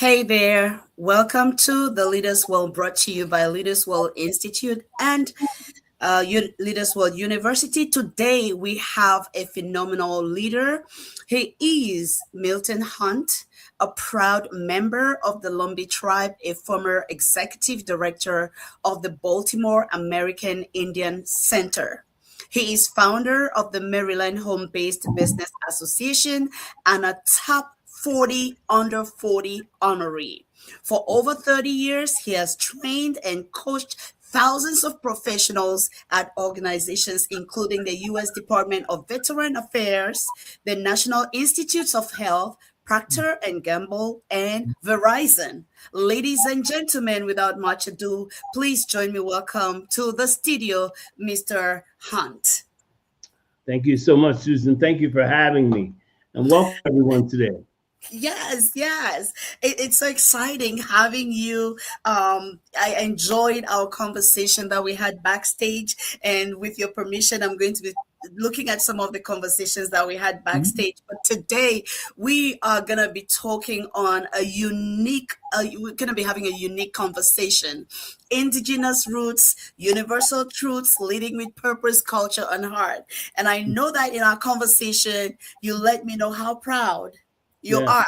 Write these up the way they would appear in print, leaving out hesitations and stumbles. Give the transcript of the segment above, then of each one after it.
Hey there, welcome to the Leaders World brought to you by Leaders World Institute and Leaders World University. Today we have a phenomenal leader. He is Milton Hunt, a proud member of the Lumbee tribe, a former executive director of the Baltimore American Indian Center. He is founder of the Maryland Home Based Business Association and a top 40 under 40 honoree. For over 30 years, he has trained and coached thousands of professionals at organizations including the U.S. Department of Veteran Affairs, the National Institutes of Health, Procter and Gamble, and Verizon. Ladies and gentlemen, without much ado, please join me. Welcome to the studio, Mr. Hunt. Thank you so much, Susan. Thank you for having me, and welcome everyone today. Yes. It's so exciting having you. I enjoyed our conversation that we had backstage, and with your permission, I'm going to be looking at some of the conversations that we had backstage. But today, we are going to be talking on we're going to be having a unique conversation. Indigenous roots, universal truths, leading with purpose, culture, and heart. And I know that in our conversation, you let me know how proud you Yeah. are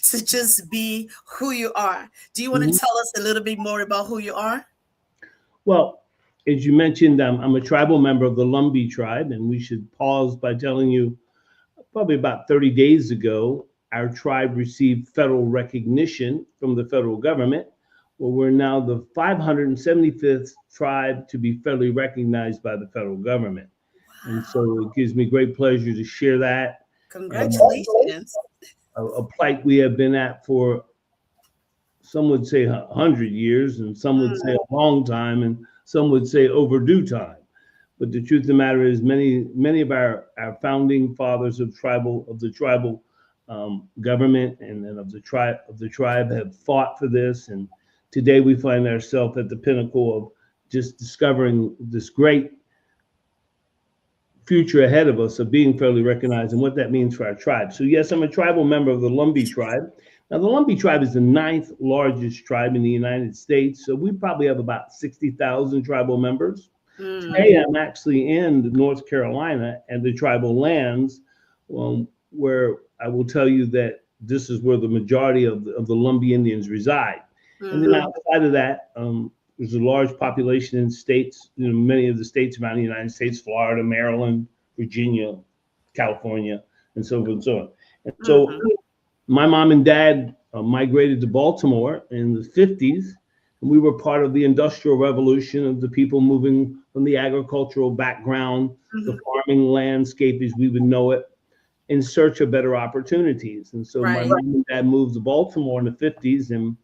to just be who you are. Do you want to tell us a little bit more about who you are? Well, as you mentioned, I'm a tribal member of the Lumbee tribe, and we should pause by telling you probably about 30 days ago, our tribe received federal recognition from the federal government, where we're now the 575th tribe to be federally recognized by the federal government. And so it gives me great pleasure to share that. Congratulations. A plight we have been at for, some would say 100 years, and some would say a long time, and some would say overdue time. But the truth of the matter is, many of our founding fathers of the tribal government and of the tribe have fought for this, and today we find ourselves at the pinnacle of just discovering this great future ahead of us of being fairly recognized and what that means for our tribe. So yes, I'm a tribal member of the Lumbee tribe. Now the Lumbee tribe is the 9th largest tribe in the United States. So we probably have about 60,000 tribal members. Today I'm actually in North Carolina and the tribal lands, where I will tell you that this is where the majority of the Lumbee Indians reside. And then outside of that, there's a large population in states, many of the states around the United States, Florida, Maryland, Virginia, California, and so forth and so on. And so my mom and dad migrated to Baltimore in the 50s, and we were part of the Industrial Revolution of the people moving from the agricultural background, the farming landscape as we would know it, in search of better opportunities. And so my mom and dad moved to Baltimore in the 50s, and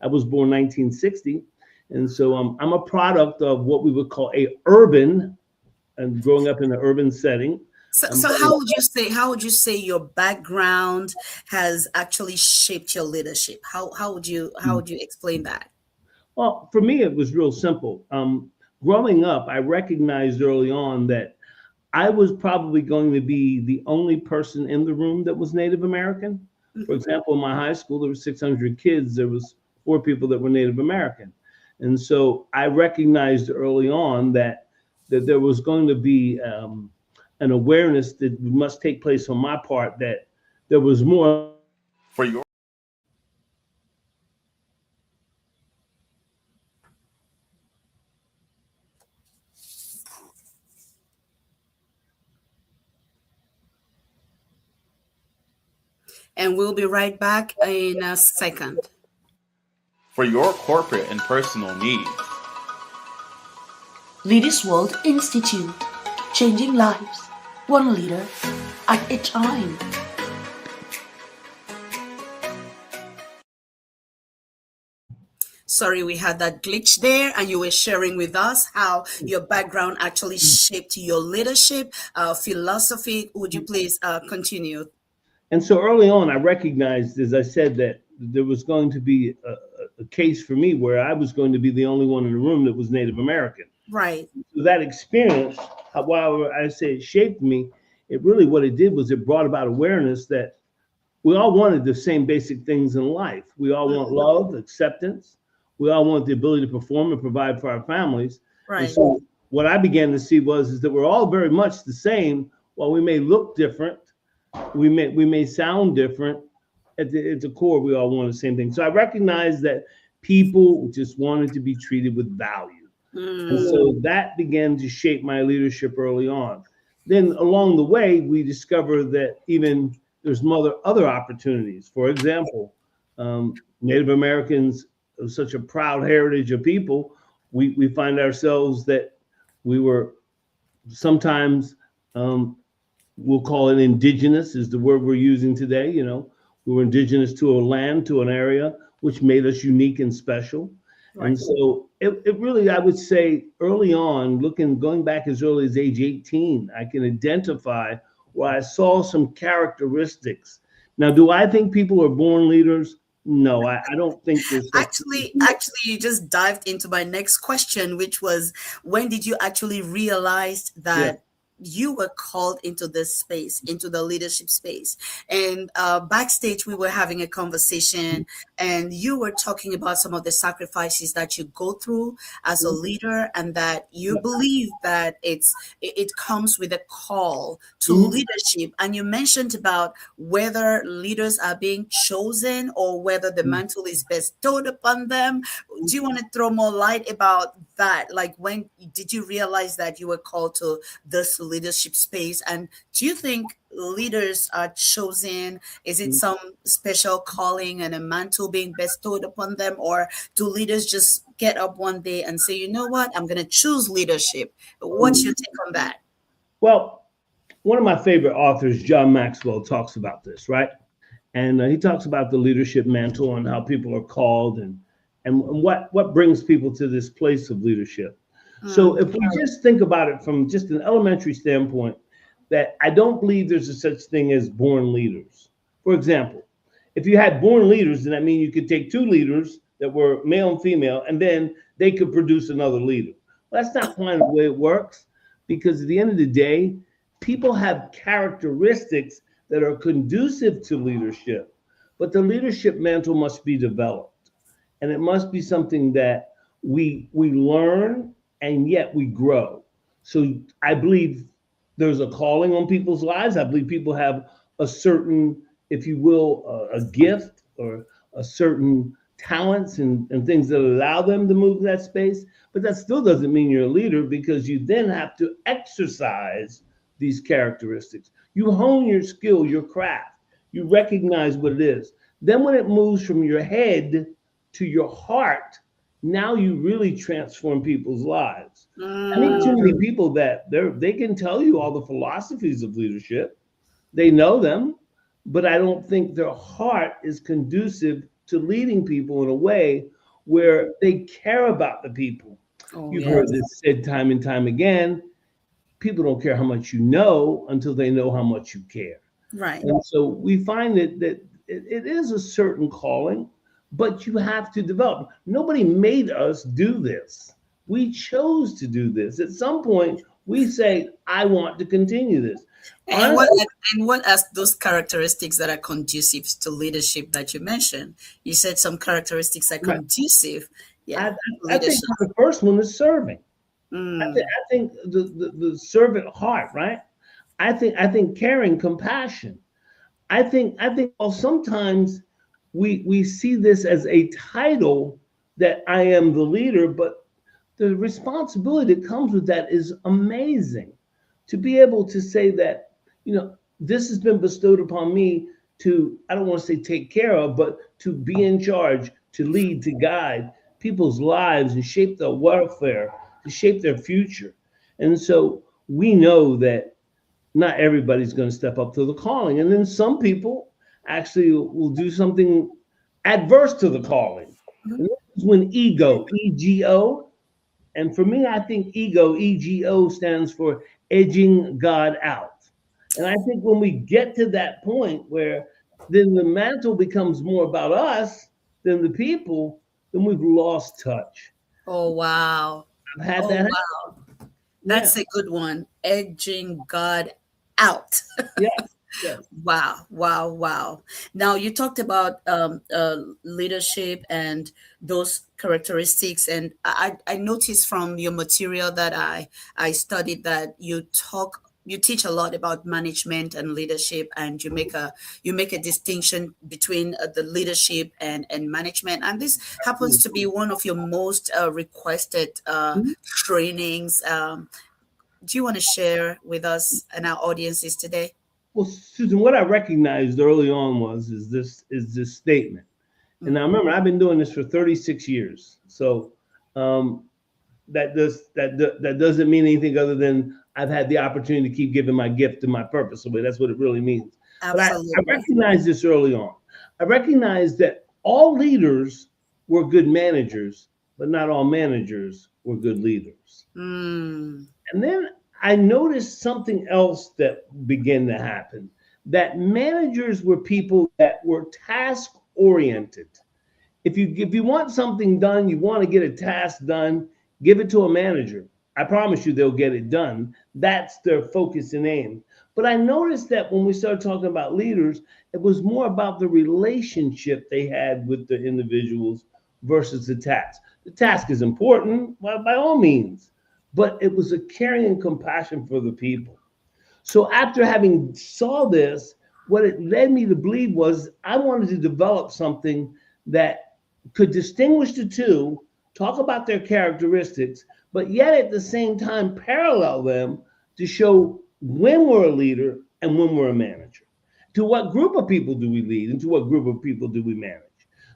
I was born 1960. And so I'm a product of what we would call and growing up in an urban setting. So how would you say your background has actually shaped your leadership? How would you explain that? Well, for me, it was real simple. Growing up, I recognized early on that I was probably going to be the only person in the room that was Native American. For example, in my high school, there were 600 kids. There was 4 people that were Native American. And so I recognized early on that there was going to be an awareness that must take place on my part, that there was more for your. And we'll be right back in a second. For your corporate and personal needs. Leaders World Institute, changing lives, one leader at a time. Sorry, we had that glitch there, and you were sharing with us how your background actually shaped your leadership philosophy. Would you please continue? And so early on, I recognized, as I said, that there was going to be a case for me where I was going to be the only one in the room that was Native American. Right. So that experience, while I say it shaped me, it really, what it did was it brought about awareness that we all wanted the same basic things in life. We all want love, acceptance. We all want the ability to perform and provide for our families. And Right. so what I began to see is that we're all very much the same. While we may look different, we may sound different. At the core, we all want the same thing. So I recognized that people just wanted to be treated with value. And so that began to shape my leadership early on. Then along the way, we discovered that even there's other opportunities. For example, Native Americans are such a proud heritage of people. We find ourselves that we were sometimes, we'll call it indigenous is the word we're using today. You know, we were indigenous to a land, to an area, which made us unique and special. Right. And so it really, I would say early on, going back as early as age 18, I can identify where I saw some characteristics. Now, do I think people are born leaders? No, I don't think there's actually you just dived into my next question, which was, when did you actually realize that you were called into this space, into the leadership space? And backstage, we were having a conversation, and you were talking about some of the sacrifices that you go through as a leader, and that you believe that it comes with a call to leadership. And you mentioned about whether leaders are being chosen or whether the mantle is bestowed upon them. Do you want to throw more light about that? Like, when did you realize that you were called to this leadership space? And do you think leaders are chosen? Is it some special calling and a mantle being bestowed upon them? Or do leaders just get up one day and say, you know what, I'm going to choose leadership? What's your take on that? Well, one of my favorite authors, John Maxwell, talks about this, right? And he talks about the leadership mantle and how people are called and what brings people to this place of leadership. So if we just think about it from just an elementary standpoint, that I don't believe there's a such thing as born leaders. For example, if you had born leaders, then that means you could take two leaders that were male and female, and then they could produce another leader. Well, that's not quite the way it works, because at the end of the day, people have characteristics that are conducive to leadership, but the leadership mantle must be developed. And it must be something that we learn, and yet we grow. So I believe there's a calling on people's lives. I believe people have a certain, if you will, a gift or a certain talents and things that allow them to move that space. But that still doesn't mean you're a leader, because you then have to exercise these characteristics. You hone your skill, your craft. You recognize what it is. Then when it moves from your head to your heart, now you really transform people's lives. I mean, too many people that they can tell you all the philosophies of leadership. They know them, but I don't think their heart is conducive to leading people in a way where they care about the people. You've heard this said time and time again. People don't care how much you know until they know how much you care. Right. And so we find that it is a certain calling, but you have to develop. Nobody made us do this. We chose to do this. At some point, we say, I want to continue this. And what are those characteristics that are conducive to leadership that you mentioned? You said some characteristics are conducive. Yeah, I think the first one is serving. I think the servant heart, right? I think caring, compassion. I think well, sometimes we see this as a title that I am the leader, but the responsibility that comes with that is amazing. To be able to say that, you know, this has been bestowed upon me to, I don't want to say take care of, but to be in charge, to lead, to guide people's lives and shape their welfare, to shape their future. And so we know that not everybody's going to step up to the calling. And then some people actually will do something adverse to the calling. And this is when ego, E-G-O. And for me, I think ego, E-G-O, stands for edging God out. And I think when we get to that point where then the mantle becomes more about us than the people, then we've lost touch. Oh, wow. I've had that. Wow. That's a good one. Edging God out. Yes. Yes. Wow, wow, wow. Now you talked about leadership and those characteristics, and I noticed from your material that I studied that you teach a lot about management and leadership, and you make a distinction between the leadership and management, and this happens to be one of your most requested trainings. Do you want to share with us and our audiences today? Well, Susan, what I recognized early on is this statement. And now remember, I've been doing this for 36 years. So um, that doesn't mean anything other than I've had the opportunity to keep giving my gift and my purpose away. That's what it really means. But I Absolutely. recognized this early on. I recognized that all leaders were good managers, but not all managers were good leaders. Mm. And then I noticed something else that began to happen, that managers were people that were task oriented. If you want something done, you want to get a task done, give it to a manager. I promise you they'll get it done. That's their focus and aim. But I noticed that when we started talking about leaders, it was more about the relationship they had with the individuals versus the task. The task is important, by all means, but it was a caring and compassion for the people. So after having saw this, what it led me to believe was I wanted to develop something that could distinguish the two, talk about their characteristics, but yet at the same time parallel them to show when we're a leader and when we're a manager. To what group of people do we lead and to what group of people do we manage?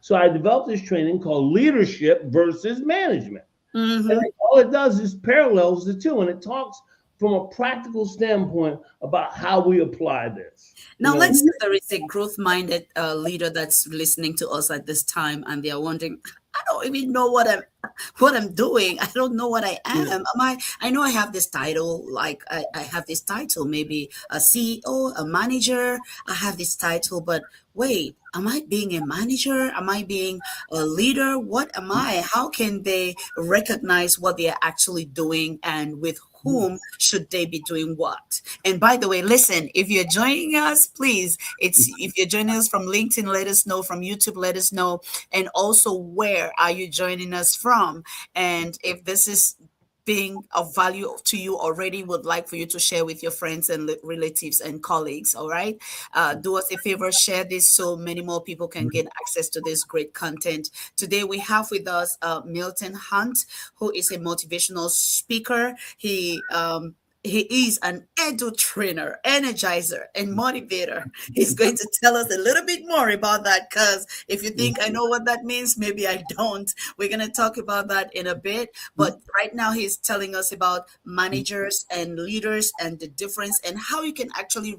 So I developed this training called Leadership versus Management. And Hmm. all it does is parallels the two, and it talks from a practical standpoint about how we apply this. Now, let's say there is a growth-minded leader that's listening to us at this time, and they are wondering, I don't even know what I'm doing. I don't know what I am. Am I? I know I have this title, like I have this title, maybe a CEO, a manager. I have this title, but wait, am I being a manager? Am I being a leader? What am I? How can they recognize what they are actually doing, and with whom should they be doing what? And by the way, listen, if you're joining us, please, it's if you're joining us from LinkedIn, let us know, from YouTube, let us know, and also where are you joining us from? And if this is being of value to you already, would like for you to share with your friends and relatives and colleagues. All right, do us a favor, share this so many more people can get access to this great content. Today we have with us Milton Hunt, who is a motivational speaker. He is an edu trainer, energizer, and motivator. He's going to tell us a little bit more about that, because if you think I know what that means, maybe I don't. We're going to talk about that in a bit. But right now, he's telling us about managers and leaders and the difference, and how you can actually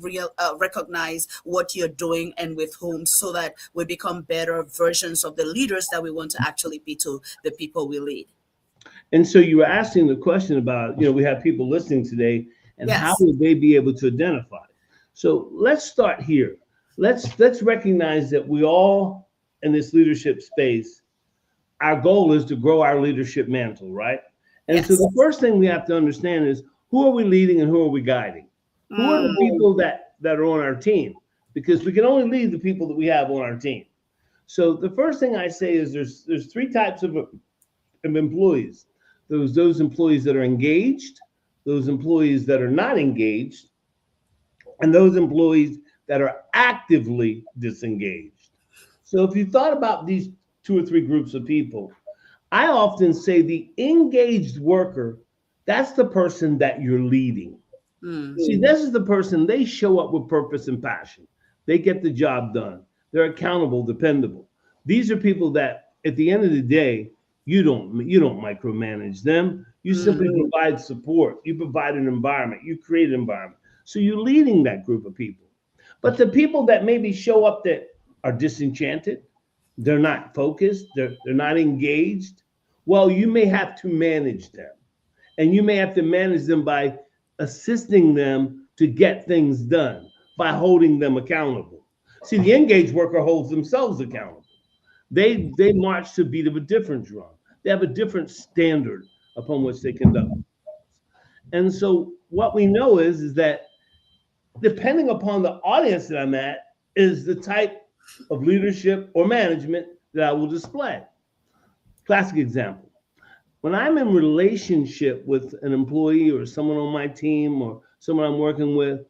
recognize what you're doing and with whom, so that we become better versions of the leaders that we want to actually be to the people we lead. And so you were asking the question about, we have people listening today, and how Yes. will they be able to identify? So let's start here. Let's recognize that we all in this leadership space, our goal is to grow our leadership mantle, right? And so Yes. the first thing we have to understand is, who are we leading and who are we guiding? Who are the Mm. people that are on our team? Because we can only lead the people that we have on our team. So the first thing I say is there's three types of employees. Those employees that are engaged, those employees that are not engaged, and those employees that are actively disengaged. So if you thought about these two or three groups of people, I often say the engaged worker, that's the person that you're leading. Mm. See, this is the person, they show up with purpose and passion. They get the job done. They're accountable, dependable. These are people that at the end of the day, you don't micromanage them. You simply provide support. You provide an environment. You create an environment. So you're leading that group of people. But the people that maybe show up that are disenchanted, they're not focused, they're not engaged, well, you may have to manage them. And you may have to manage them by assisting them to get things done, by holding them accountable. See, the engaged worker holds themselves accountable. They march to beat of a different drum. They have a different standard upon which they conduct. And so what we know is that depending upon the audience that I'm at, is the type of leadership or management that I will display. Classic example. When I'm in relationship with an employee or someone on my team or someone I'm working with,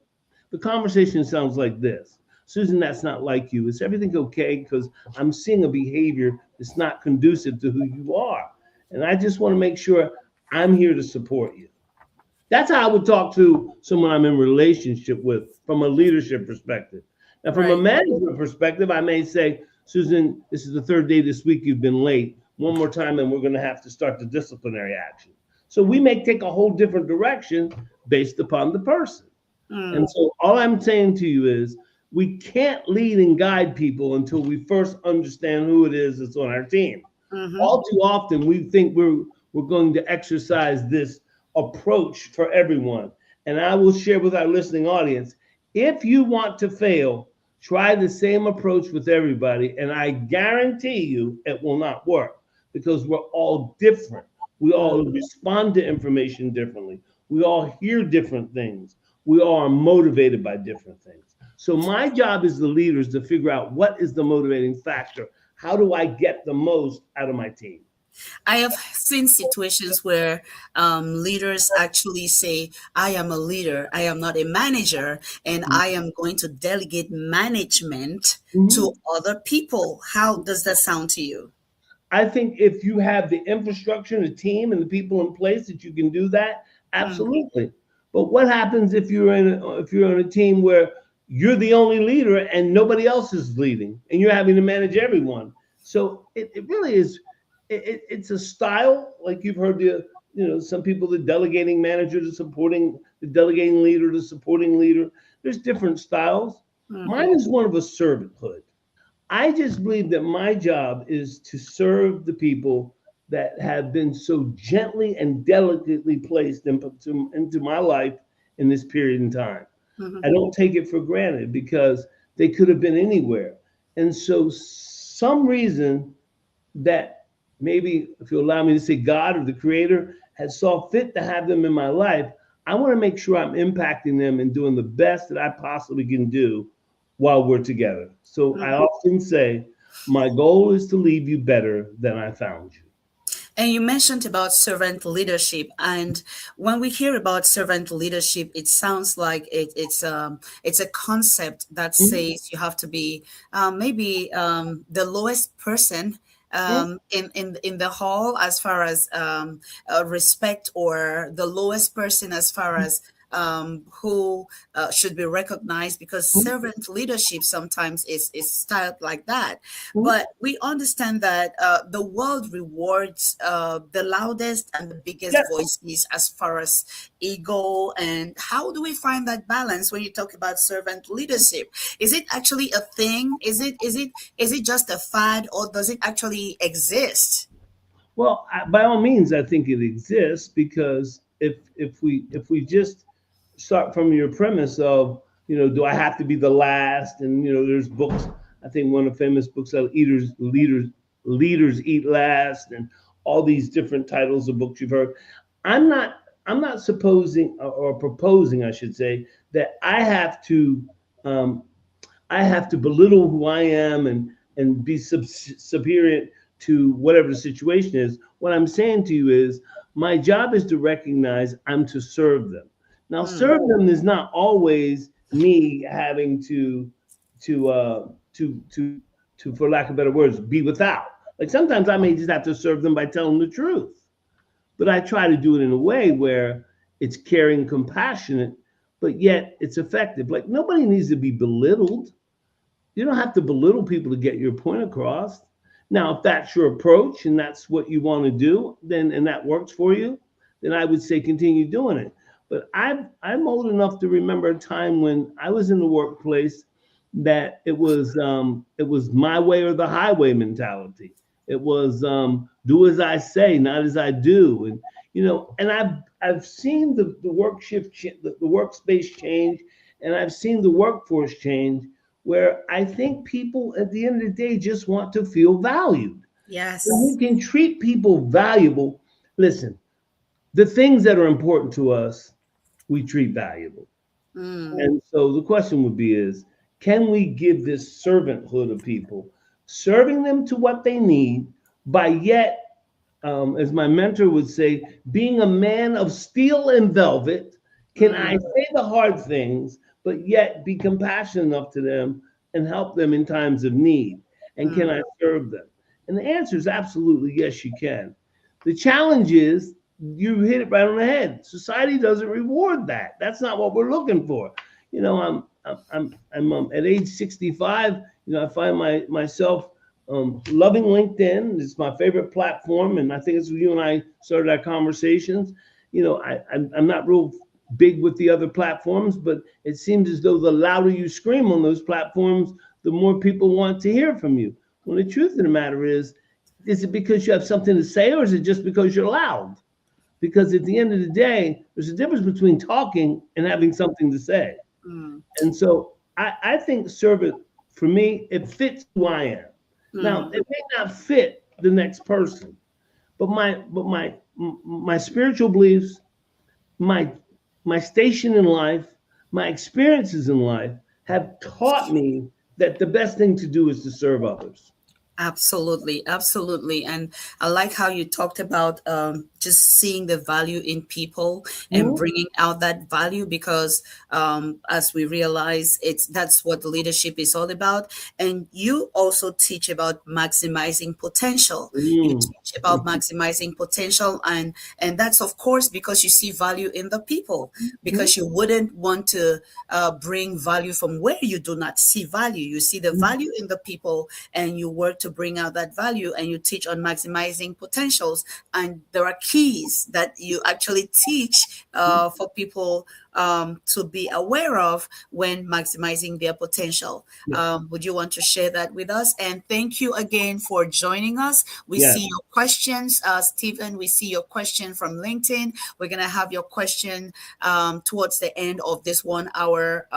the conversation sounds like this. Susan, that's not like you. Is everything okay? Because I'm seeing a behavior that's not conducive to who you are. And I just want to make sure I'm here to support you. That's how I would talk to someone I'm in relationship with from a leadership perspective. Now, from a management perspective, I may say, Susan, this is the third day this week you've been late. One more time, and we're going to have to start the disciplinary action. So we may take a whole different direction based upon the person. And so all I'm saying to you is we can't lead and guide people until we first understand who it is that's on our team. All too often, we think we're going to exercise this approach for everyone. And I will share with our listening audience, if you want to fail, try the same approach with everybody. And I guarantee you it will not work because we're all different. We all respond to information differently. We all hear different things. We all are motivated by different things. So my job as the leader is to figure out what is the motivating factor. How do I get the most out of my team? I have seen situations where leaders actually say, I am a leader, I am not a manager, and I am going to delegate management to other people. How does that sound to you? I think if you have the infrastructure, the team, and the people in place that you can do that, absolutely. But what happens if you're on a team where you're the only leader and nobody else is leading, and you're having to manage everyone? So it really is. It's a style, like you've heard some people, the delegating manager, the delegating leader, the supporting leader. There's different styles. Mine is one of a servanthood. I just believe that my job is to serve the people that have been so gently and delicately placed into my life in this period in time. I don't take it for granted because they could have been anywhere. And so some reason that maybe, if you allow me to say, God or the creator has saw fit to have them in my life, I want to make sure I'm impacting them and doing the best that I possibly can do while we're together. So I often say, my goal is to leave you better than I found you. And you mentioned about servant leadership, and when we hear about servant leadership, it sounds like it's a concept that says you have to be maybe the lowest person in the hall as far as respect, or the lowest person as far as who should be recognized, because servant leadership sometimes is styled like that. But we understand that the world rewards the loudest and the biggest voices as far as ego. And how do we find that balance when you talk about servant leadership? Is it actually a thing? Is it just a fad, or does it actually exist? Well, by all means, I think it exists, because if we just start from your premise of, do I have to be the last? And, there's books, I think one of the famous books, Leaders Eat Last, and all these different titles of books you've heard. I'm not supposing or proposing, I should say, that I have to belittle who I am and be superior to whatever the situation is. What I'm saying to you is my job is to recognize I'm to serve them. Now, serve them is not always me having to, for lack of better words, be without. Like sometimes I may just have to serve them by telling the truth, but I try to do it in a way where it's caring, compassionate, but yet it's effective. Like nobody needs to be belittled. You don't have to belittle people to get your point across. Now, if that's your approach and that's what you want to do, and that works for you, then I would say continue doing it. But I'm old enough to remember a time when I was in the workplace that it was my way or the highway mentality. It was do as I say, not as I do, and I've seen the work shift, the workspace change, and I've seen the workforce change, where I think people at the end of the day just want to feel valued. Yes, and we can treat people valuable. Listen, the things that are important to us, we treat valuable. Mm. And so the question would be is, can we give this servanthood of people, serving them to what they need, by yet, as my mentor would say, being a man of steel and velvet? Can I Mm. say the hard things, but yet be compassionate enough to them and help them in times of need? And can Mm. I serve them? And the answer is absolutely yes, you can. The challenge is, you hit it right on the head. Society doesn't reward that. That's not what we're looking for. You know, I'm at age 65. You know, I find myself loving LinkedIn. It's my favorite platform, and I think it's you and I started our conversations. You know, I'm not real big with the other platforms, but it seems as though the louder you scream on those platforms, the more people want to hear from you. Well, the truth of the matter is it because you have something to say, or is it just because you're loud? Because at the end of the day, there's a difference between talking and having something to say. Mm. And so I think servant, for me, it fits who I am. Now, Mm. it may not fit the next person, but my spiritual beliefs, my my station in life, my experiences in life have taught me that the best thing to do is to serve others. Absolutely, absolutely. And I like how you talked about just seeing the value in people and Mhm. bringing out that value because as we realize that's what leadership is all about. And you also teach about maximizing potential. You Mm. teach about maximizing potential, and that's of course because you see value in the people, because you wouldn't want to bring value from where you do not see value. You see the value in the people and you work to bring out that value, and you teach on maximizing potentials. And there are keys that you actually teach for people to be aware of when maximizing their potential. Yeah. Would you want to share that with us? And thank you again for joining us. We Yeah. see your questions, Stephen. We see your question from LinkedIn. We're going to have your question towards the end of this 1 hour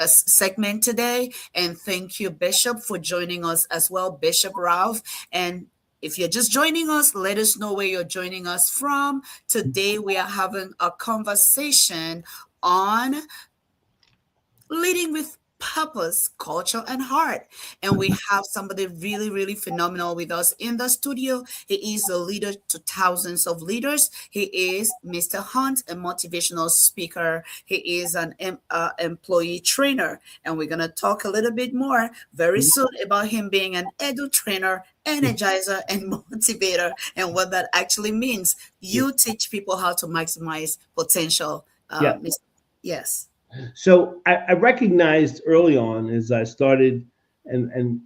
segment today. And thank you, Bishop, for joining us as well, Bishop Ralph. And if you're just joining us, let us know where you're joining us from. Today, we are having a conversation on leading with purpose, culture, and heart. And we have somebody really, really phenomenal with us in the studio. He is a leader to thousands of leaders. He is Mr. Hunt, a motivational speaker. He is an employee trainer. And we're going to talk a little bit more very soon about him being an edu trainer, energizer, and motivator, and what that actually means. You teach people how to maximize potential. Yeah. Yes. So I recognized early on as I started, and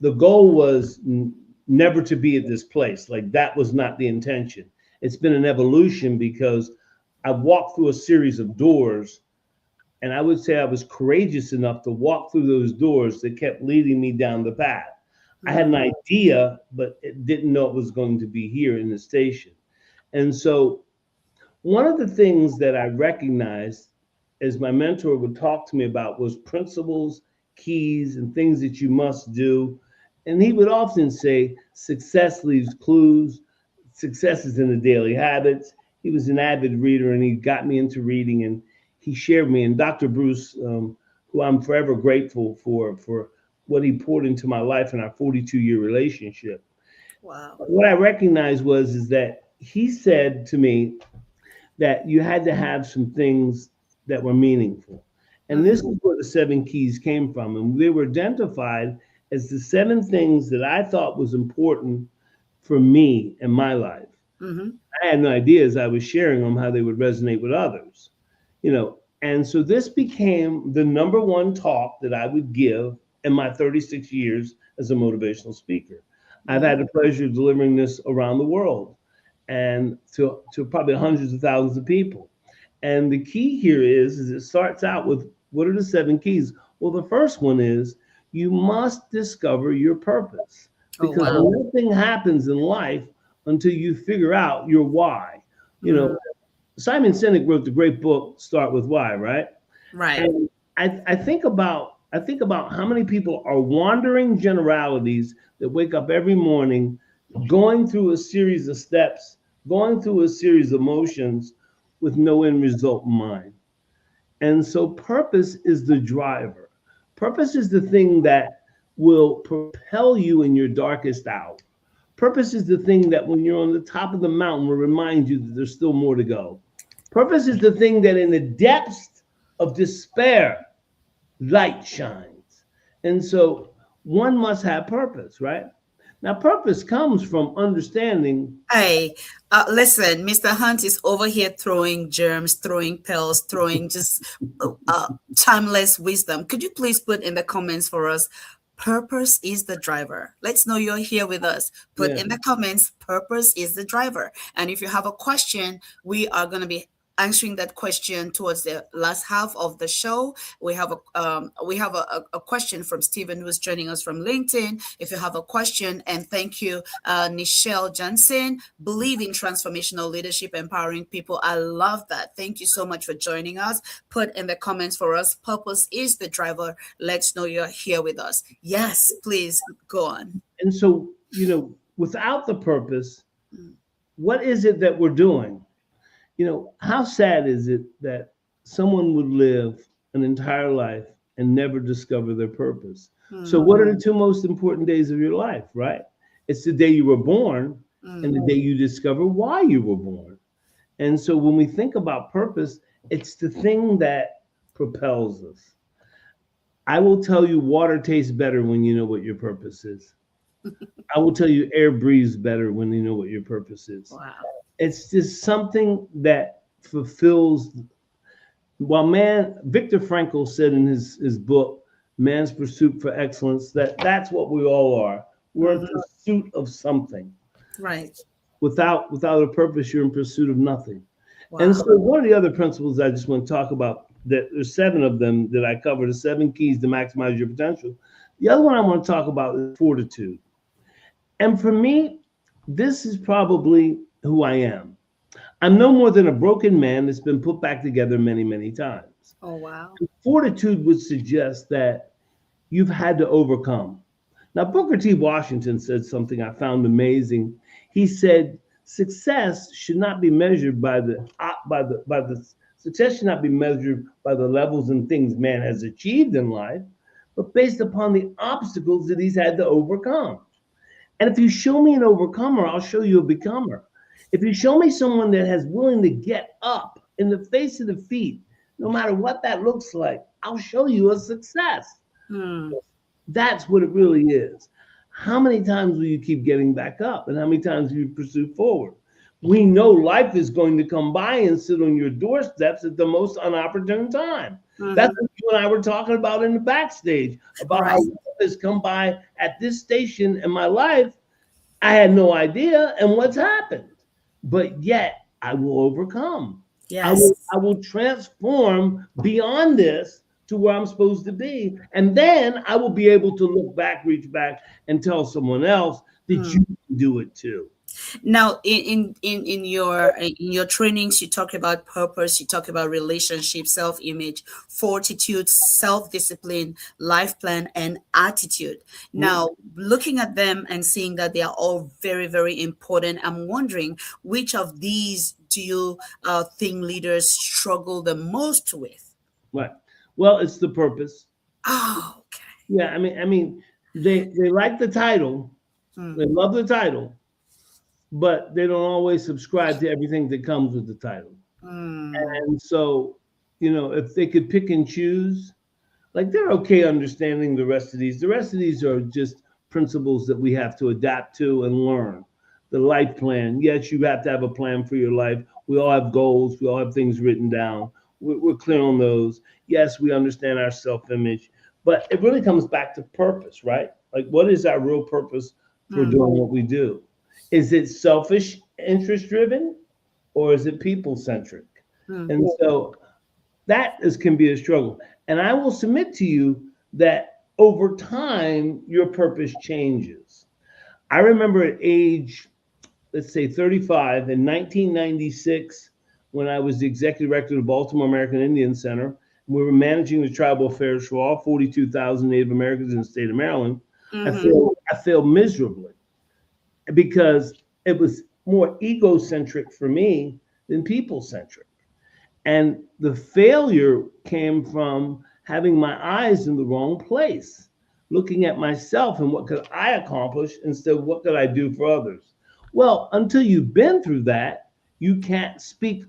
the goal was never to be at this place. Like that was not the intention. It's been an evolution because I walked through a series of doors, and I would say I was courageous enough to walk through those doors that kept leading me down the path. I had an idea, but didn't know it was going to be here in the station. And so one of the things that I recognized as my mentor would talk to me about was principles, keys, and things that you must do. And he would often say, success leaves clues, success is in the daily habits. He was an avid reader and he got me into reading, and he shared me. And Dr. Bruce, who I'm forever grateful for what he poured into my life in our 42-year relationship. Wow. What I recognized is that he said to me that you had to have some things that were meaningful. And this is where the 7 keys came from. And they were identified as the 7 things that I thought was important for me in my life. Mm-hmm. I had no idea as I was sharing them how they would resonate with others, you know. And so this became the number one talk that I would give in my 36 years as a motivational speaker. I've had the pleasure of delivering this around the world and to probably hundreds of thousands of people. And the key here is it starts out with, what are the 7 keys? Well, the first one is you must discover your purpose, because nothing happens in life until you figure out your why. You know, Simon Sinek wrote the great book, Start With Why, right? Right. And I think about how many people are wandering generalities that wake up every morning, going through a series of steps, going through a series of motions with no end result in mind. And so purpose is the driver. Purpose is the thing that will propel you in your darkest hour. Purpose is the thing that when you're on the top of the mountain will remind you that there's still more to go. Purpose is the thing that in the depths of despair, light shines. And so one must have purpose, right? Now, purpose comes from understanding. Hey, listen, Mr. Hunt is over here throwing germs, throwing pills, throwing just timeless wisdom. Could you please put in the comments for us? Purpose is the driver. Let's know you're here with us. Put in the comments, purpose is the driver. And if you have a question, we are going to be answering that question towards the last half of the show. We have a question from Stephen, who's joining us from LinkedIn. If you have a question, and thank you, Nichelle Johnson, believe in transformational leadership, empowering people. I love that. Thank you so much for joining us. Put in the comments for us, purpose is the driver. Let's know you're here with us. Yes, please go on. And so, without the purpose, what is it that we're doing? How sad is it that someone would live an entire life and never discover their purpose? So what are the two most important days of your life, right? It's the day you were born and the day you discover why you were born. And so when we think about purpose, it's the thing that propels us. I will tell you, water tastes better when you know what your purpose is. I will tell you, air breathes better when you know what your purpose is. Wow. It's just something that fulfills. Viktor Frankl said in his book, Man's Pursuit for Excellence, that's what we all are. We're in pursuit of something. Right. Without a purpose, you're in pursuit of nothing. Wow. And so one of the other principles I just want to talk about, that there's 7 of them that I cover, the 7 keys to maximize your potential. The other one I want to talk about is fortitude. And for me, this is probably who I am. I'm no more than a broken man that's been put back together many, many times. Oh, wow. Fortitude would suggest that you've had to overcome. Now, Booker T. Washington said something I found amazing. He said, success should not be measured success should not be measured by the levels and things man has achieved in life, but based upon the obstacles that he's had to overcome. And if you show me an overcomer, I'll show you a becomer. If you show me someone that has willing to get up in the face of defeat, no matter what that looks like, I'll show you a success. That's what it really is. How many times will you keep getting back up? And how many times will you pursue forward? We know life is going to come by and sit on your doorsteps at the most unopportune time. That's what you and I were talking about in the backstage, about how life has come by at this station in my life. I had no idea, and what's happened. But yet I will overcome. Yes. I will transform beyond this to where I'm supposed to be. And then I will be able to look back, reach back, and tell someone else that you can do it too. Now, in your trainings, you talk about purpose, you talk about relationship, self-image, fortitude, self-discipline, life plan, and attitude. Now, looking at them and seeing that they are all very, very important, I'm wondering, which of these do you think leaders struggle the most with? Right. Well, it's the purpose. Oh, okay. Yeah, I mean, they like the title, they love the title, but they don't always subscribe to everything that comes with the title. And so, if they could pick and choose, like, they're okay understanding the rest of these. The rest of these are just principles that we have to adapt to and learn. The life plan. Yes, you have to have a plan for your life. We all have goals. We all have things written down. We're clear on those. Yes, we understand our self-image, but it really comes back to purpose, right? Like, what is our real purpose for doing what we do? Is it selfish, interest-driven, or is it people-centric? And so that can be a struggle. And I will submit to you that over time, your purpose changes. I remember at age, let's say 35, in 1996, when I was the executive director of the Baltimore American Indian Center, we were managing the tribal affairs for all 42,000 Native Americans in the state of Maryland. I failed miserably because it was more egocentric for me than people-centric. And the failure came from having my eyes in the wrong place, looking at myself and what could I accomplish instead of what could I do for others. Well, until you've been through that, you can't speak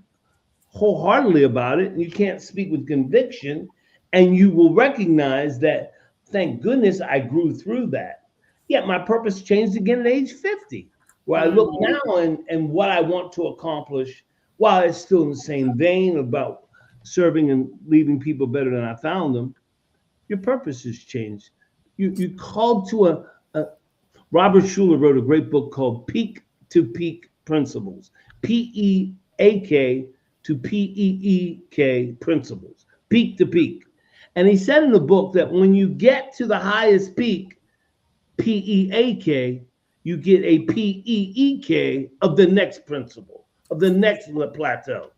wholeheartedly about it, and you can't speak with conviction, and you will recognize that, thank goodness I grew through that. Yet my purpose changed again at age 50, where I look now and what I want to accomplish, while it's still in the same vein about serving and leaving people better than I found them. Your purpose has changed. You called to a Robert Schuller wrote a great book called Peak to Peak Principles, PEAK to PEEK principles, peak to peak. And he said in the book that when you get to the highest peak, PEAK, you get a PEEK of the next principle, of the next plateau.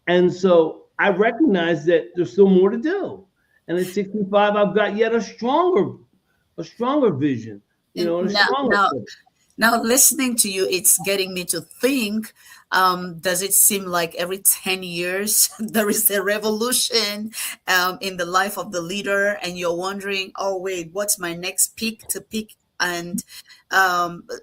And so I recognize that there's still more to do. And at 65, I've got yet a stronger vision, you know, Now, listening to you, it's getting me to think, does it seem like every 10 years there is a revolution in the life of the leader, and you're wondering, oh, wait, what's my next peak to peak? And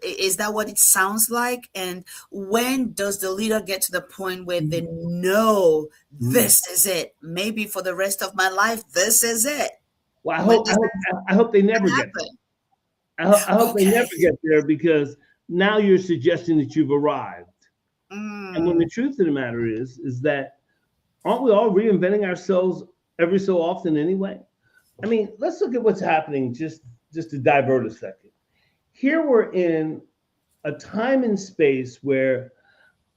is that what it sounds like? And when does the leader get to the point where they know this is it? Maybe for the rest of my life, this is it. Well, I hope they never get there. I hope they never get there, because now you're suggesting that you've arrived. And when the truth of the matter is that aren't we all reinventing ourselves every so often anyway? I mean, let's look at what's happening just to divert a second. Here we're in a time and space where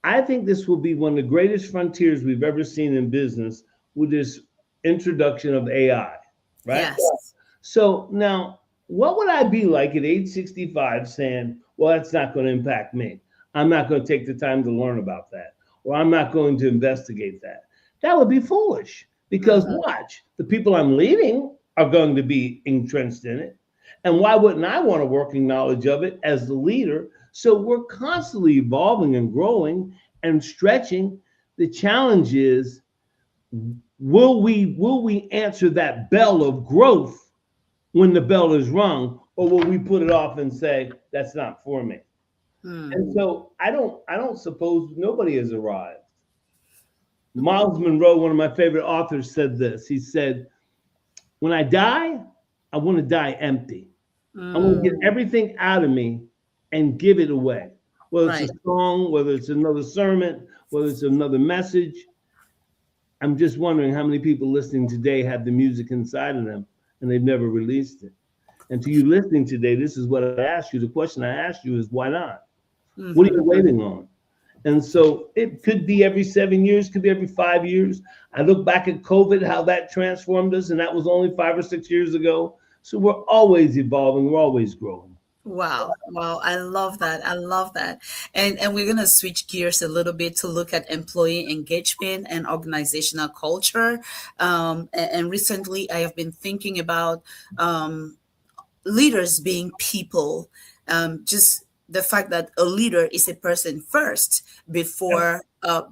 I think this will be one of the greatest frontiers we've ever seen in business with this introduction of AI, right? Yes. So now, what would I be like at age 65 saying, well, that's not going to impact me. I'm not going to take the time to learn about that, or I'm not going to investigate that. That would be foolish, because watch, the people I'm leading are going to be entrenched in it. And why wouldn't I want a working knowledge of it as the leader? So we're constantly evolving and growing and stretching. The challenge is, will we answer that bell of growth when the bell is rung, or will we put it off and say, that's not for me? And so I don't suppose nobody has arrived. Miles Monroe, one of my favorite authors, said this. He said, when I die, I want to die empty. I want to get everything out of me and give it away. Whether it's a song, whether it's another sermon, whether it's another message. I'm just wondering how many people listening today have the music inside of them and they've never released it. And to you listening today, this is what I asked you. The question I asked you is, why not? What are you waiting on? And so it could be every 7 years, could be every 5 years. I look back at COVID, how that transformed us, and that was only 5 or 6 years ago. So we're always evolving, we're always growing. Wow. I love that. And we're going to switch gears a little bit to look at employee engagement and organizational culture. And recently I have been thinking about leaders being people, just the fact that a leader is a person first before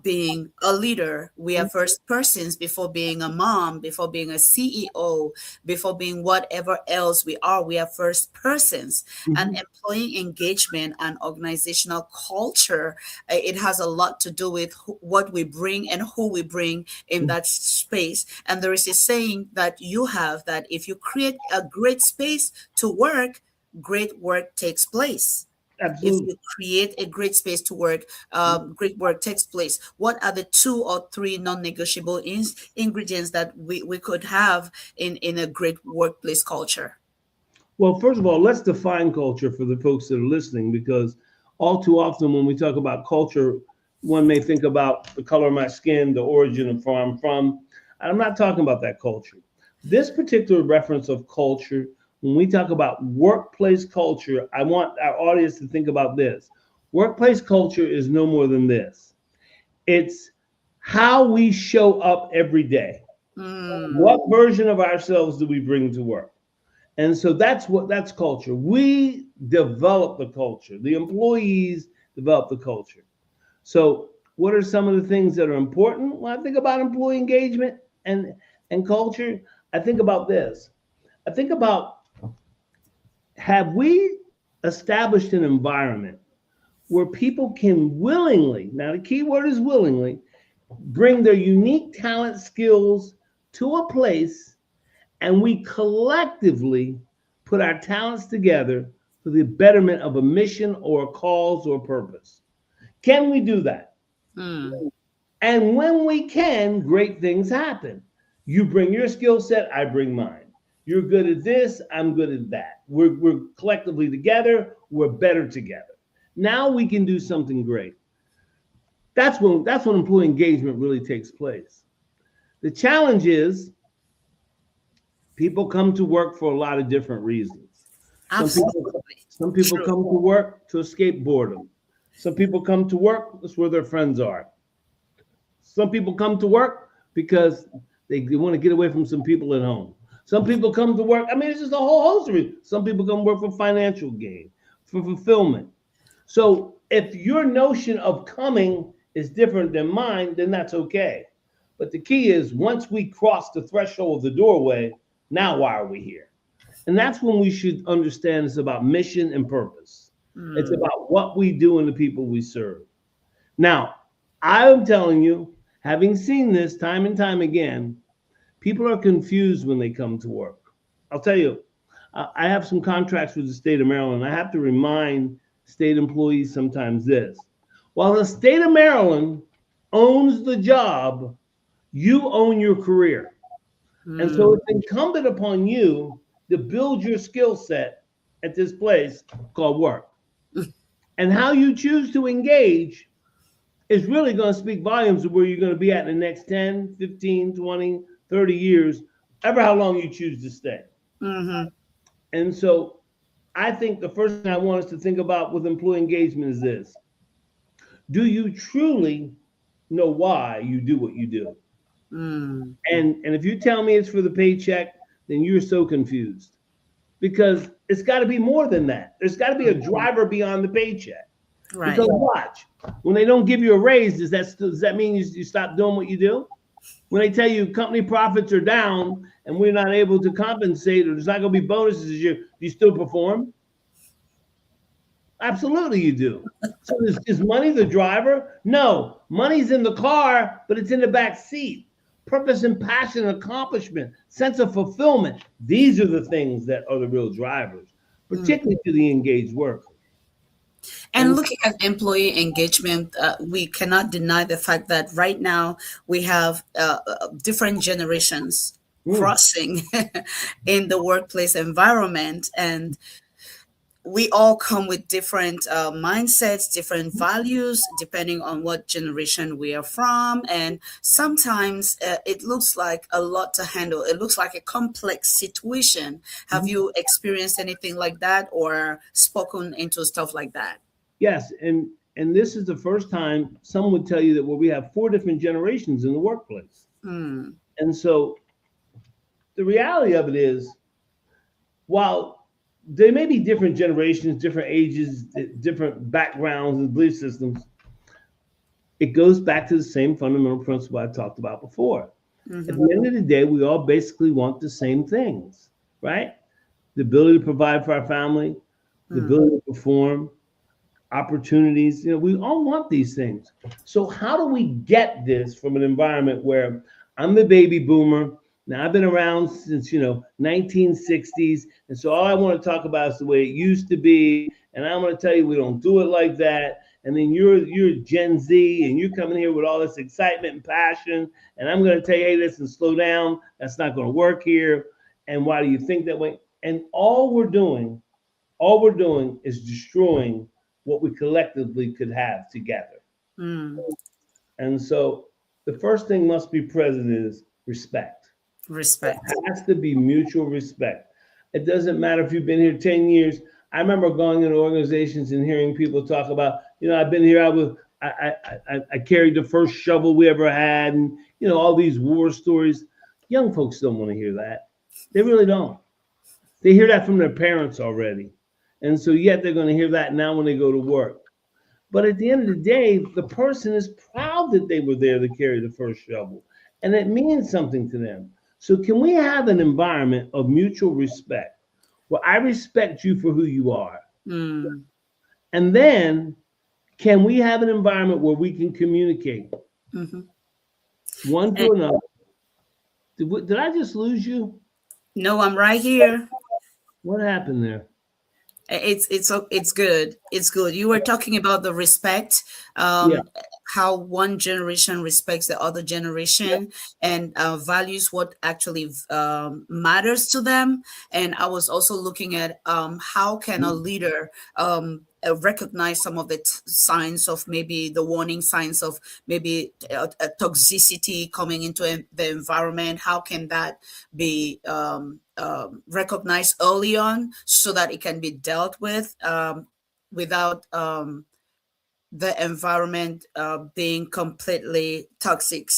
being a leader. We are first persons before being a mom, before being a CEO, before being whatever else we are. We are first persons. And employee engagement and organizational culture, it has a lot to do with what we bring and who we bring in that space. And there is a saying that you have, that if you create a great space to work, great work takes place. Absolutely. If you create a great space to work, great work takes place. What are the 2 or 3 non-negotiable ingredients that we could have in a great workplace culture? Well, first of all, let's define culture for the folks that are listening, because all too often when we talk about culture, one may think about the color of my skin, the origin of where I'm from. I'm not talking about that culture. This particular reference of culture, when we talk about workplace culture, I want our audience to think about this. Workplace culture is no more than this. It's how we show up every day. What version of ourselves do we bring to work? And so that's culture. We develop the culture. The employees develop the culture. So What are some of the things that are important? When I think about employee engagement and culture, I think about this. I think about, have we established an environment where people can willingly, now the key word is willingly, bring their unique talent skills to a place, and we collectively put our talents together for the betterment of a mission or a cause or purpose? Can we do that? And when we can, great things happen. You bring your skill set, I bring mine. You're good at this, I'm good at that. We're collectively together, we're better together. Now we can do something great. That's when employee engagement really takes place. The challenge is people come to work for a lot of different reasons. Absolutely. Some people come to work to escape boredom. Some people come to work, that's where their friends are. Some people come to work because they want to get away from some people at home. Some people come to work, I mean, it's just a whole host of reasons. Some people come to work for financial gain, for fulfillment. So if your notion of coming is different than mine, then that's okay. But the key is, once we cross the threshold of the doorway, now why are we here? And that's when we should understand it's about mission and purpose. It's about what we do and the people we serve. Now, I'm telling you, having seen this time and time again, people are confused when they come to work. I'll tell you, I have some contracts with the state of Maryland. I have to remind state employees sometimes this. While the state of Maryland owns the job, you own your career. And so it's incumbent upon you to build your skill set at this place called work. And how you choose to engage is really going to speak volumes of where you're going to be at in the next 10, 15, 20, 30 years, ever how long you choose to stay. And so I think the first thing I want us to think about with employee engagement is this. Do you truly know why you do what you do? And if you tell me it's for the paycheck, then you're so confused, because it's got to be more than that. There's got to be a driver beyond the paycheck. Right. Because watch, when they don't give you a raise, does that mean you stop doing what you do? When they tell you company profits are down and we're not able to compensate, or there's not going to be bonuses this year, do you still perform? Absolutely you do. So is money the driver? No, money's in the car, but it's in the back seat. Purpose and passion, accomplishment, sense of fulfillment. These are the things that are the real drivers, particularly to the engaged worker. And looking at employee engagement, we cannot deny the fact that right now we have different generations crossing in the workplace environment, and we all come with different mindsets, different values, depending on what generation we are from. And sometimes it looks like a lot to handle. It looks like a complex situation. Have you experienced anything like that or spoken into stuff like that? Yes, and this is the first time some would tell you that we have 4 different generations in the workplace. And so the reality of it is, while there may be different generations, different ages, different backgrounds and belief systems, it goes back to the same fundamental principle I talked about before. At the end of the day, we all basically want the same things, right? The ability to provide for our family, the ability to perform, opportunities. We all want these things. So how do we get this from an environment where I'm the baby boomer? Now, I've been around since, 1960s. And so all I want to talk about is the way it used to be. And I'm going to tell you, we don't do it like that. And then you're Gen Z and you're coming here with all this excitement and passion. And I'm going to tell you, hey, listen, slow down. That's not going to work here. And why do you think that way? And all we're doing is destroying what we collectively could have together. And so the first thing must be present is respect. Respect. It has to be mutual respect. It doesn't matter if you've been here 10 years. I remember going into organizations and hearing people talk about, I've been here, I carried the first shovel we ever had, and all these war stories. Young folks don't want to hear that. They really don't. They hear that from their parents already. And so yet they're going to hear that now when they go to work. But at the end of the day, the person is proud that they were there to carry the first shovel, and it means something to them. So, can we have an environment of mutual respect where I respect you for who you are? Mm. And then, can we have an environment where we can communicate Hmm. one And to another? Did I just lose you? no, I'm right here. What happened there? It's good. It's good. You were talking about the respect, Yeah. um, how one generation respects the other generation and values what actually matters to them. And I was also looking at how can a leader recognize some of the signs of maybe the warning signs of maybe toxicity coming into the environment. How can that be recognized early on so that it can be dealt with without the environment being completely toxic.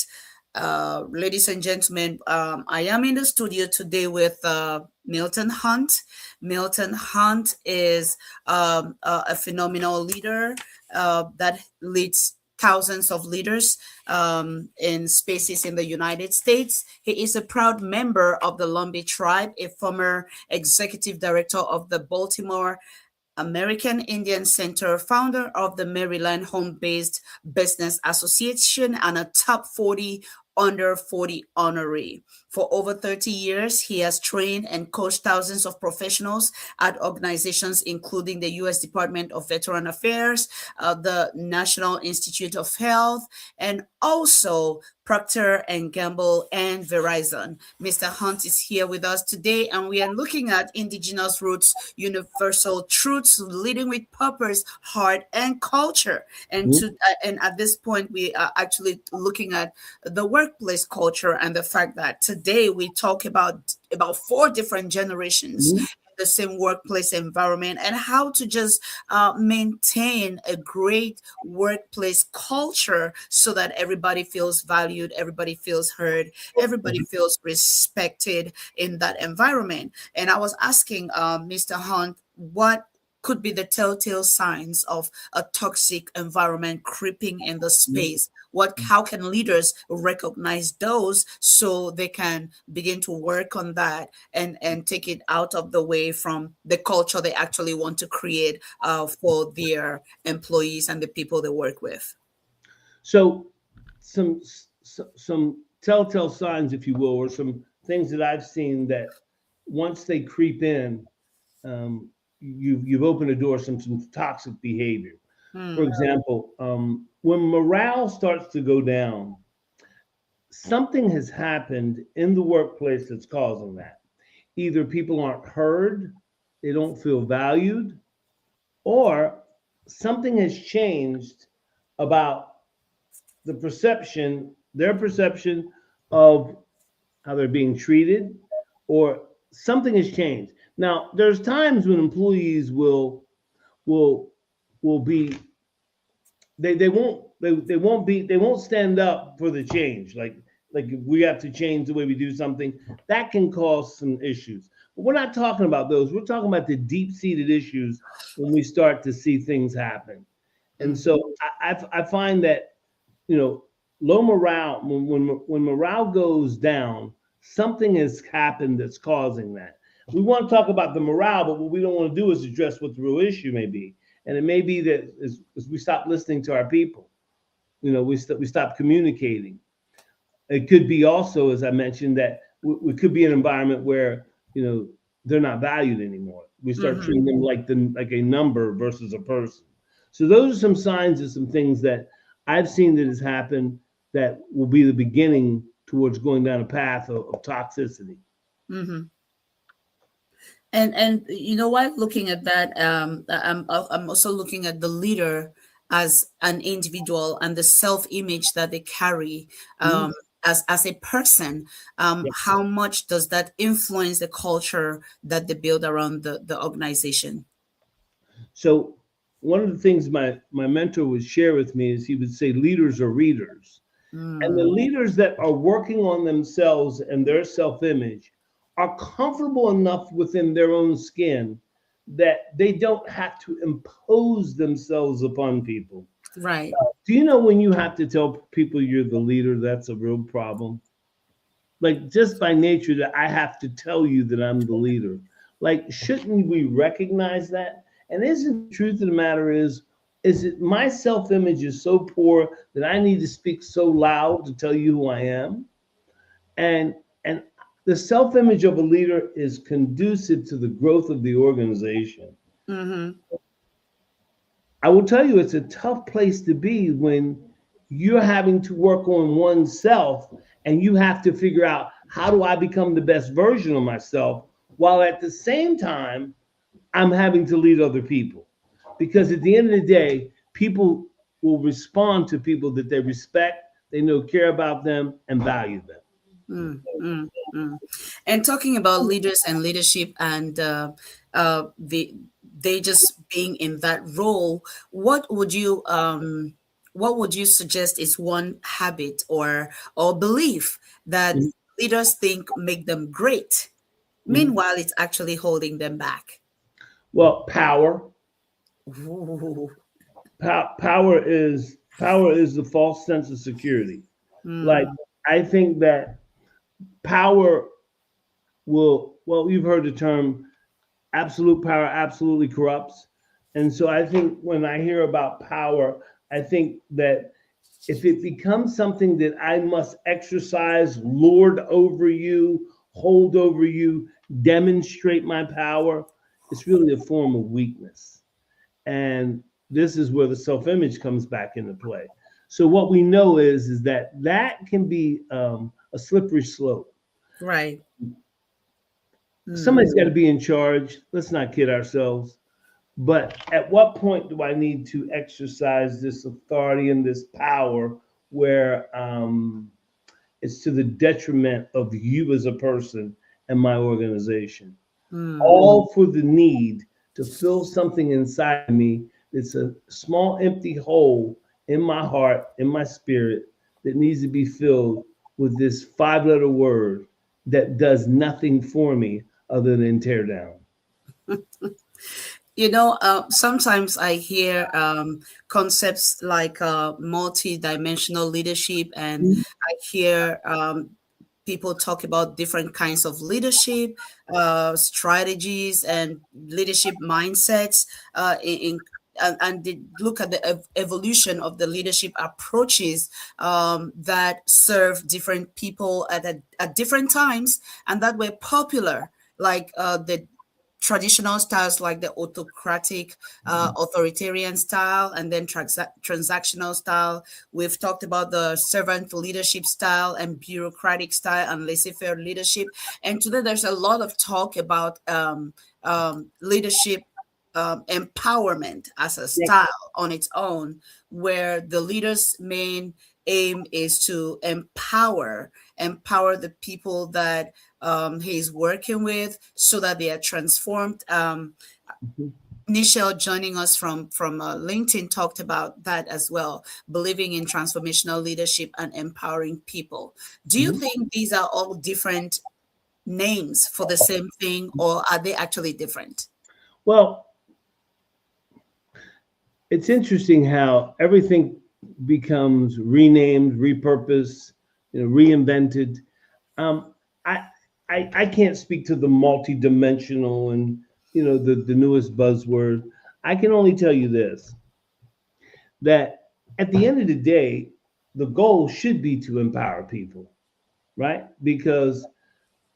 Ladies and gentlemen, I am in the studio today with Milton Hunt. Milton Hunt is a phenomenal leader that leads thousands of leaders in spaces in the United States. He is a proud member of the Lumbee tribe, a former executive director of the Baltimore American Indian Center, founder of the Maryland Home Based Business Association, and a top 40 under 40 honoree. For over 30 years, he has trained and coached thousands of professionals at organizations including the U.S. Department of Veteran Affairs, the National Institute of Health, and also Procter and Gamble and Verizon. Mr. Hunt is here with us today, and we are looking at Indigenous Roots, Universal Truths, Leading with Purpose, Heart, and Culture. And and at this point, we are actually looking at the workplace culture and the fact that today we talk about four different generations Mhm. the same workplace environment and how to just maintain a great workplace culture so that everybody feels valued, everybody feels heard, everybody feels respected in that environment. And I was asking Mr. Hunt what could be the telltale signs of a toxic environment creeping in the space. What How can leaders recognize those so they can begin to work on that and take it out of the way from the culture they actually want to create for their employees and the people they work with? So, some telltale signs, if you will, or some things that I've seen that once they creep in, you've opened a door to some toxic behavior. For Hmm. example, when morale starts to go down, something has happened in the workplace that's causing that. Either people aren't heard, they don't feel valued, or something has changed about their perception of how they're being treated, or something has changed. Now, there's times when employees will will be they won't stand up for the change. Like if we have to change the way we do something, that can cause some issues. But we're not talking about those. We're talking about the deep-seated issues when we start to see things happen. And Mhm. so I find that low morale, when morale goes down, something has happened that's causing that. We want to talk about the morale, but what we don't want to do is address what the real issue may be. And it may be that as we stop listening to our people, we stop communicating. It could be also, as I mentioned, that we could be an environment where they're not valued anymore. We start Mhm. treating them like a number versus a person. So those are some signs of some things that I've seen that has happened that will be the beginning towards going down a path of toxicity. Mhm. And you know what? Looking at that, I'm also looking at the leader as an individual and the self image that they carry Mhm. as a person. Yeah. How much does that influence the culture that they build around the organization? So one of the things my mentor would share with me is he would say leaders are readers. And the Mm, leaders that are working on themselves and their self image are comfortable enough within their own skin that they don't have to impose themselves upon people. Right. Do you know when you have to tell people you're the leader, that's a real problem? Like just by nature that I have to tell you that I'm the leader. Like, shouldn't we recognize that? And isn't the truth of the matter is it my self-image is so poor that I need to speak so loud to tell you who I am? And the self-image of a leader is conducive to the growth of the organization. Mm-hmm. I will tell you, it's a tough place to be when you're having to work on oneself and you have to figure out how do I become the best version of myself while at the same time I'm having to lead other people. Because at the end of the day, people will respond to people that they respect, they know care about them and value them. Mm, mm, mm. And talking about leaders and leadership and they just being in that role, what would you suggest is one habit or belief that leaders think make them great? Meanwhile, it's actually holding them back. Well, power. Ooh. Power is the false sense of security. Like, Mm, I think that power will, well, you've heard the term absolute power absolutely corrupts. And so I think when I hear about power, I think that if it becomes something that I must exercise, lord over you, hold over you, demonstrate my power, it's really a form of weakness. And this is where the self-image comes back into play. So what we know is that that can be a slippery slope. right. Mm, Somebody's got to be in charge. Let's not kid ourselves. But at what point do I need to exercise this authority and this power where it's to the detriment of you as a person and my organization? mm, All for the need to fill something inside me that's a small empty hole in my heart, in my spirit, that needs to be filled with this 5-letter word that does nothing for me other than tear down. Sometimes I hear concepts like multi-dimensional leadership, and I hear people talk about different kinds of leadership strategies and leadership mindsets and they look at the evolution of the leadership approaches that serve different people at different times and that were popular, like the traditional styles like the autocratic, authoritarian style, and then transactional style. We've talked about the servant leadership style and bureaucratic style and laissez-faire leadership. And today there's a lot of talk about leadership empowerment as a style on its own, where the leader's main aim is to empower the people that he's working with so that they are transformed. Nichelle, joining us from LinkedIn, talked about that as well, believing in transformational leadership and empowering people. Do you think these are all different names for the same thing, or are they actually different? Well, it's interesting how everything becomes renamed, repurposed, reinvented. I, I can't speak to the multi-dimensional and the newest buzzword. I can only tell you this, that at the end of the day, the goal should be to empower people, right? Because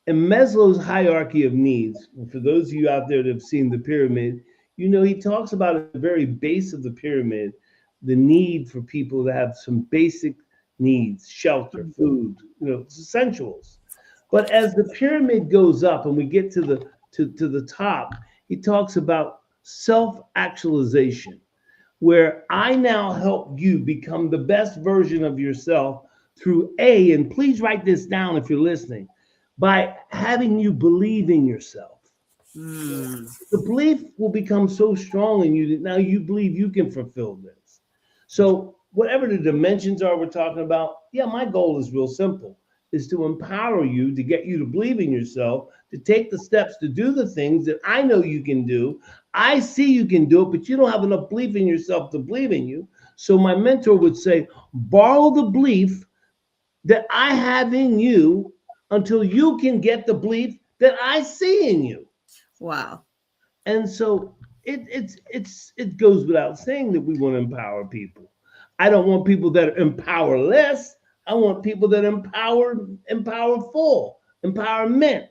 in Maslow's hierarchy of needs, for those of you out there that have seen the pyramid, he talks about at the very base of the pyramid, the need for people to have some basic needs, shelter, food, essentials. But as the pyramid goes up and we get to the top, he talks about self-actualization, where I now help you become the best version of yourself through and please write this down if you're listening, by having you believe in yourself. The belief will become so strong in you that now you believe you can fulfill this. So whatever the dimensions are we're talking about, my goal is real simple, is to empower you, to get you to believe in yourself, to take the steps to do the things that I know you can do. I see you can do it, but you don't have enough belief in yourself to believe in you. So my mentor would say, borrow the belief that I have in you until you can get the belief that I see in you. Wow. And so it goes without saying that we want to empower people. I don't want people that are empowerless. I want people that empowerful, empowerment,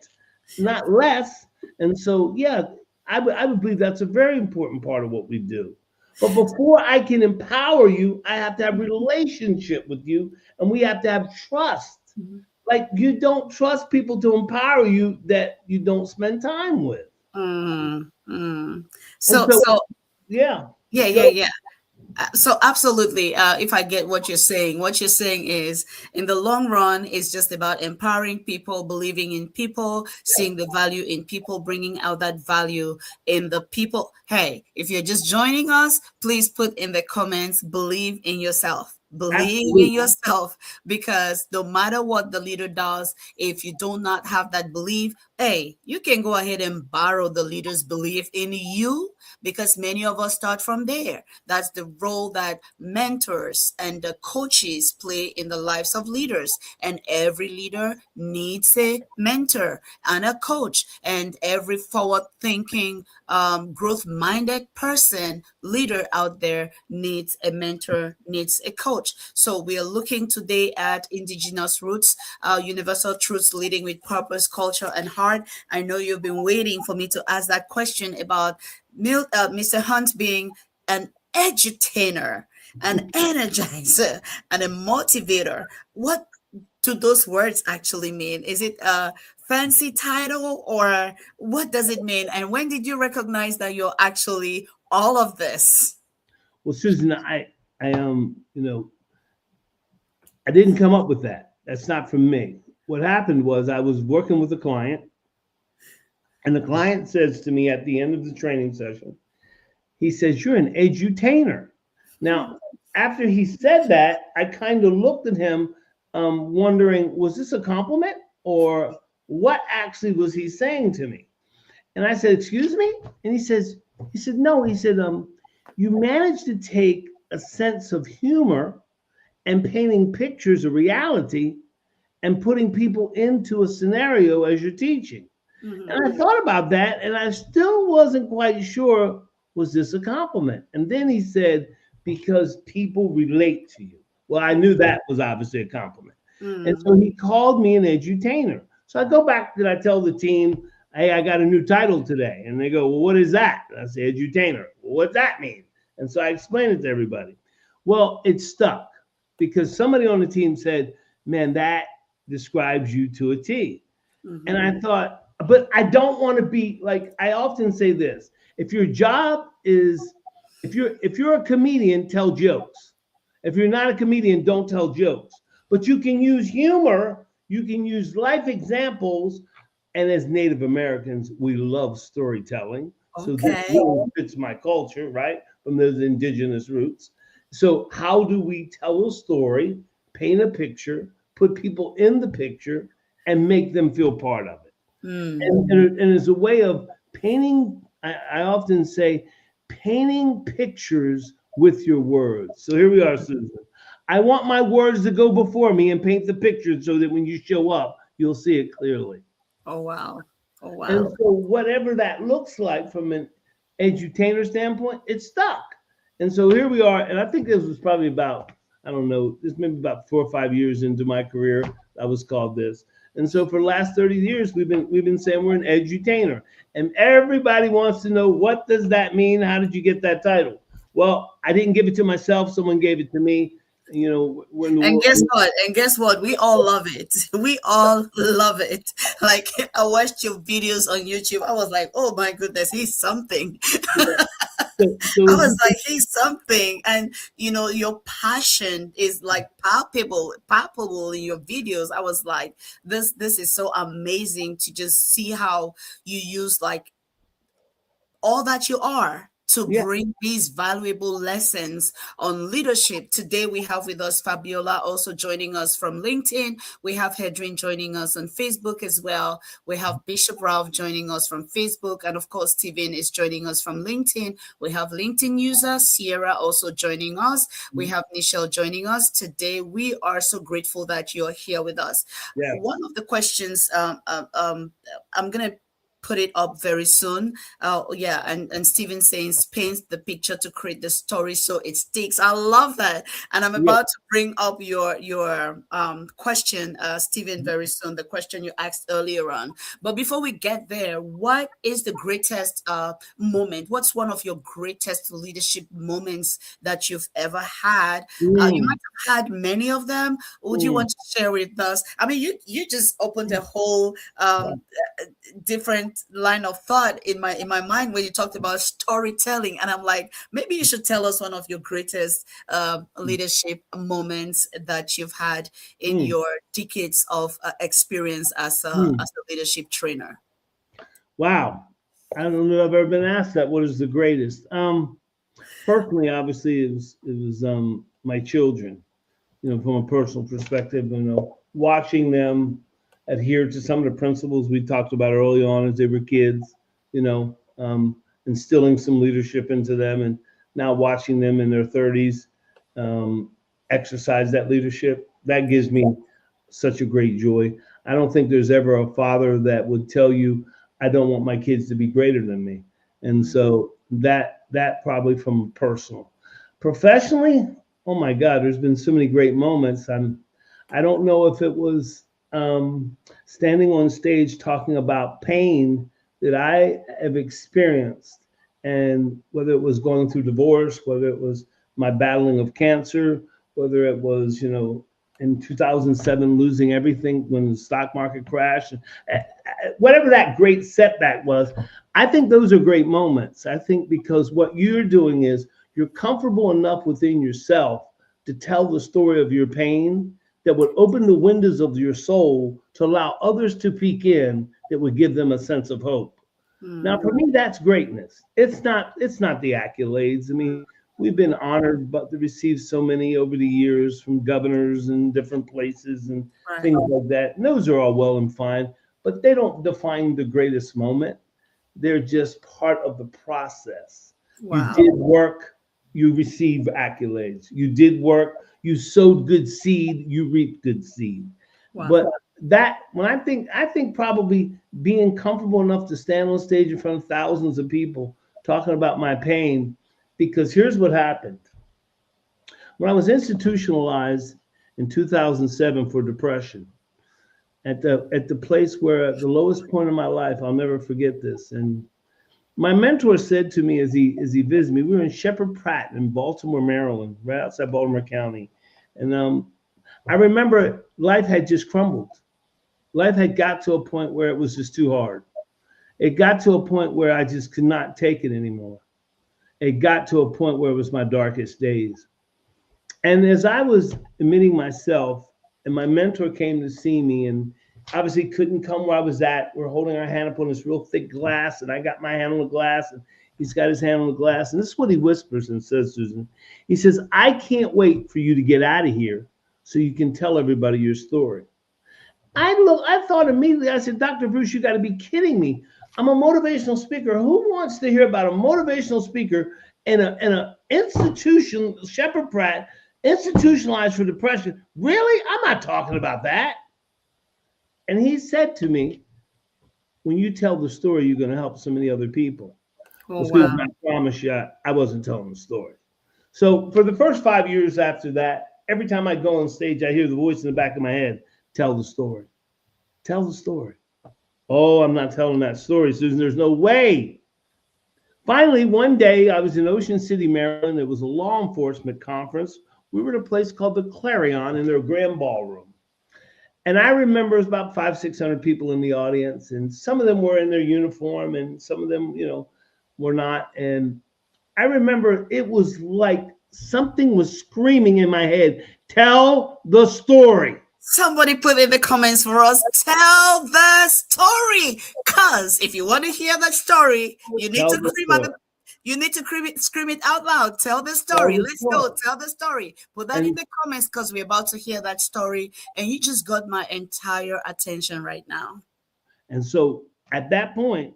not less. And so, yeah, I would believe that's a very important part of what we do. But before I can empower you, I have to have relationship with you, and we have to have trust. Mhm. Like, you don't trust people to empower you that you don't spend time with. Mm, mm. And So, so, so yeah. yeah, So yeah, yeah. So absolutely, if I get what you're saying is in the long run, it's just about empowering people, believing in people, seeing the value in people, bringing out that value in the people. Hey, if you're just joining us, please put in the comments, believe in yourself. Believe in absolutely. yourself, because no matter what the leader does, if you do not have that belief, hey, you can go ahead and borrow the leader's belief in you, because many of us start from there. That's the role that mentors and the coaches play in the lives of leaders. And every leader needs a mentor and a coach. And every forward thinking, growth minded person, leader out there needs a mentor, needs a coach. So we are looking today at Indigenous Roots, Universal Truths Leading with Purpose, Culture, and Heart. I know you've been waiting for me to ask that question about Mr. Hunt being an edutainer, an energizer, and a motivator. What do those words actually mean? Is it a fancy title, or what does it mean? And when did you recognize that you're actually all of this? Well, Susan, I didn't come up with that. That's not from me. What happened was I was working with a client, and the client says to me at the end of the training session, he says, "You're an edutainer." Now, after he said that, I kind of looked at him, wondering, was this a compliment or what actually was he saying to me? And I said, "Excuse me?" And he said, "No." He said, "You managed to take a sense of humor and painting pictures of reality and putting people into a scenario as you're teaching." Mhm. And I thought about that, and I still wasn't quite sure, was this a compliment? And then he said, "Because people relate to you." Well, I knew that was obviously a compliment. And Mm. so he called me an edutainer. So I go back and I tell the team, "Hey, I got a new title today." And they go, "Well, what is that?" And I say, "Edutainer." "Well, what's that mean?" And so I explain it to everybody. Well, it stuck because somebody on the team said, "Man, that describes you to a T." And Mhm. I thought, but I don't want to be like, I often say this: if your job is, if you're a comedian, tell jokes. If you're not a comedian, don't tell jokes. But you can use humor, you can use life examples, and as Native Americans, we love storytelling. So this Okay. really fits my culture, right? From those indigenous roots. So how do we tell a story, paint a picture, put people in the picture, and make them feel part of it? Mm. And it's a way of painting. I often say, painting pictures with your words. So here we are, Susan. I want my words to go before me and paint the picture so that when you show up, you'll see it clearly. Oh, wow. Oh, And wow. so, whatever that looks like from an edutainer standpoint, it's stuck. And so here we are. And I think this was probably about, I don't know, this maybe about 4 or 5 years into my career, I was called this. And so for the last 30 years, we've been saying we're an edutainer. And everybody wants to know, what does that mean? How did you get that title? Well, I didn't give it to myself. Someone gave it to me. You know, when the And world, guess what? And guess what? We all love it. We all love it. Like, I watched your videos on YouTube. I was like, oh my goodness, he's something. so I was like, he's something. And your passion is like palpable in your videos. I was like, this is so amazing to just see how you use like all that you are to Yeah. bring these valuable lessons on leadership. Today, we have with us Fabiola also joining us from LinkedIn. We have Hedrin joining us on Facebook as well. We have Bishop Ralph joining us from Facebook. And of course, Steven is joining us from LinkedIn. We have LinkedIn user Sierra also joining us. We have Nichelle joining us. Today, we are so grateful that you're here with us. Yeah. One of the questions I'm going to put it up very soon. Yeah, and Steven says paints the picture to create the story so it sticks. I love that, and I'm about to bring up your question, Steven, very soon. The question you asked earlier on. But before we get there, what is the greatest moment? What's one of your greatest leadership moments that you've ever had? You might have had many of them. Would you want to share with us? I mean, you just opened a whole different line of thought in my mind when you talked about storytelling, and I'm like, maybe you should tell us one of your greatest leadership moments that you've had in your decades of experience as a leadership trainer. Wow. I don't know if I've ever been asked that. What is the greatest? Personally, obviously, it was my children. From a personal perspective, watching them adhere to some of the principles we talked about early on as they were kids, instilling some leadership into them, and now watching them in their 30s exercise that leadership. That gives me such a great joy. I don't think there's ever a father that would tell you, I don't want my kids to be greater than me. And so that probably from personal. Professionally, oh my God, there's been so many great moments. I don't know if it was standing on stage talking about pain that I have experienced, and whether it was going through divorce, whether it was my battling of cancer, whether it was, in 2007, losing everything when the stock market crashed, whatever that great setback was, I think those are great moments. I think because what you're doing is you're comfortable enough within yourself to tell the story of your pain that would open the windows of your soul to allow others to peek in, that would give them a sense of hope. Now, for me, that's greatness. It's not the accolades. I mean, we've been honored, but to receive so many over the years from governors in different places and things like that. And those are all well and fine, but they don't define the greatest moment. They're just part of the process. Wow. You did work, you receive accolades. You did work, you sowed good seed, you reaped good seed. Wow. But I think probably being comfortable enough to stand on stage in front of thousands of people talking about my pain, because here's what happened. When I was institutionalized in 2007 for depression, at the place where, at the lowest point in my life, I'll never forget this. And my mentor said to me as he visited me, we were in Shepherd Pratt in Baltimore, Maryland, right outside Baltimore County. And I remember life had just crumbled. Life had got to a point where it was just too hard. It got to a point where I just could not take it anymore. It got to a point where it was my darkest days. And as I was admitting myself, and my mentor came to see me, and obviously couldn't come where I was at. We're holding our hand up on this real thick glass, and I got my hand on the glass, and he's got his hand on the glass. And this is what he whispers and says, Susan. He says, I can't wait for you to get out of here so you can tell everybody your story. I thought immediately, I said, Dr. Bruce, you got to be kidding me. I'm a motivational speaker. Who wants to hear about a motivational speaker in a institution, Shepherd Pratt, institutionalized for depression? Really? I'm not talking about that. And he said to me, when you tell the story, you're going to help so many other people. Oh, wow. I promise you, I wasn't telling the story. So for the first 5 years after that, every time I go on stage, I hear the voice in the back of my head, tell the story. Tell the story. Oh, I'm not telling that story, Susan. There's no way. Finally, one day, I was in Ocean City, Maryland. It was a law enforcement conference. We were at a place called the Clarion in their grand ballroom. And I remember it was about 500-600 people in the audience, and some of them were in their uniform and some of them, were not. And I remember it was like something was screaming in my head, tell the story. Somebody put in the comments for us, tell the story. Because if you want to hear that story, you need to scream at the You need to scream it out loud. Tell the story. Let's go. Tell the story. Put that in the comments because we're about to hear that story. And you just got my entire attention right now. And so at that point,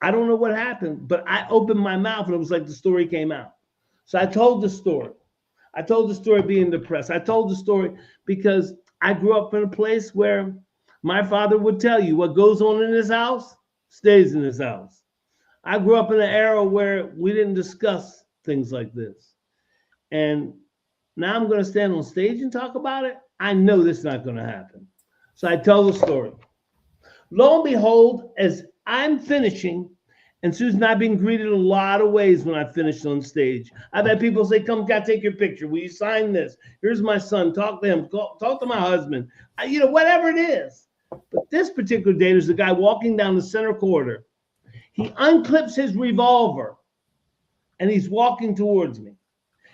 I don't know what happened, but I opened my mouth and it was like the story came out. So I told the story. I told the story being depressed. I told the story because I grew up in a place where my father would tell you what goes on in this house stays in this house. I grew up in an era where we didn't discuss things like this. And now I'm going to stand on stage and talk about it. I know this is not going to happen. So I tell the story. Lo and behold, as I'm finishing, and Susan, I've been greeted a lot of ways when I finished on stage. I've had people say, come, gotta take your picture. Will you sign this? Here's my son. Talk to him. Talk to my husband. Whatever it is. But this particular day, there's a guy walking down the center corridor. He unclips his revolver and he's walking towards me.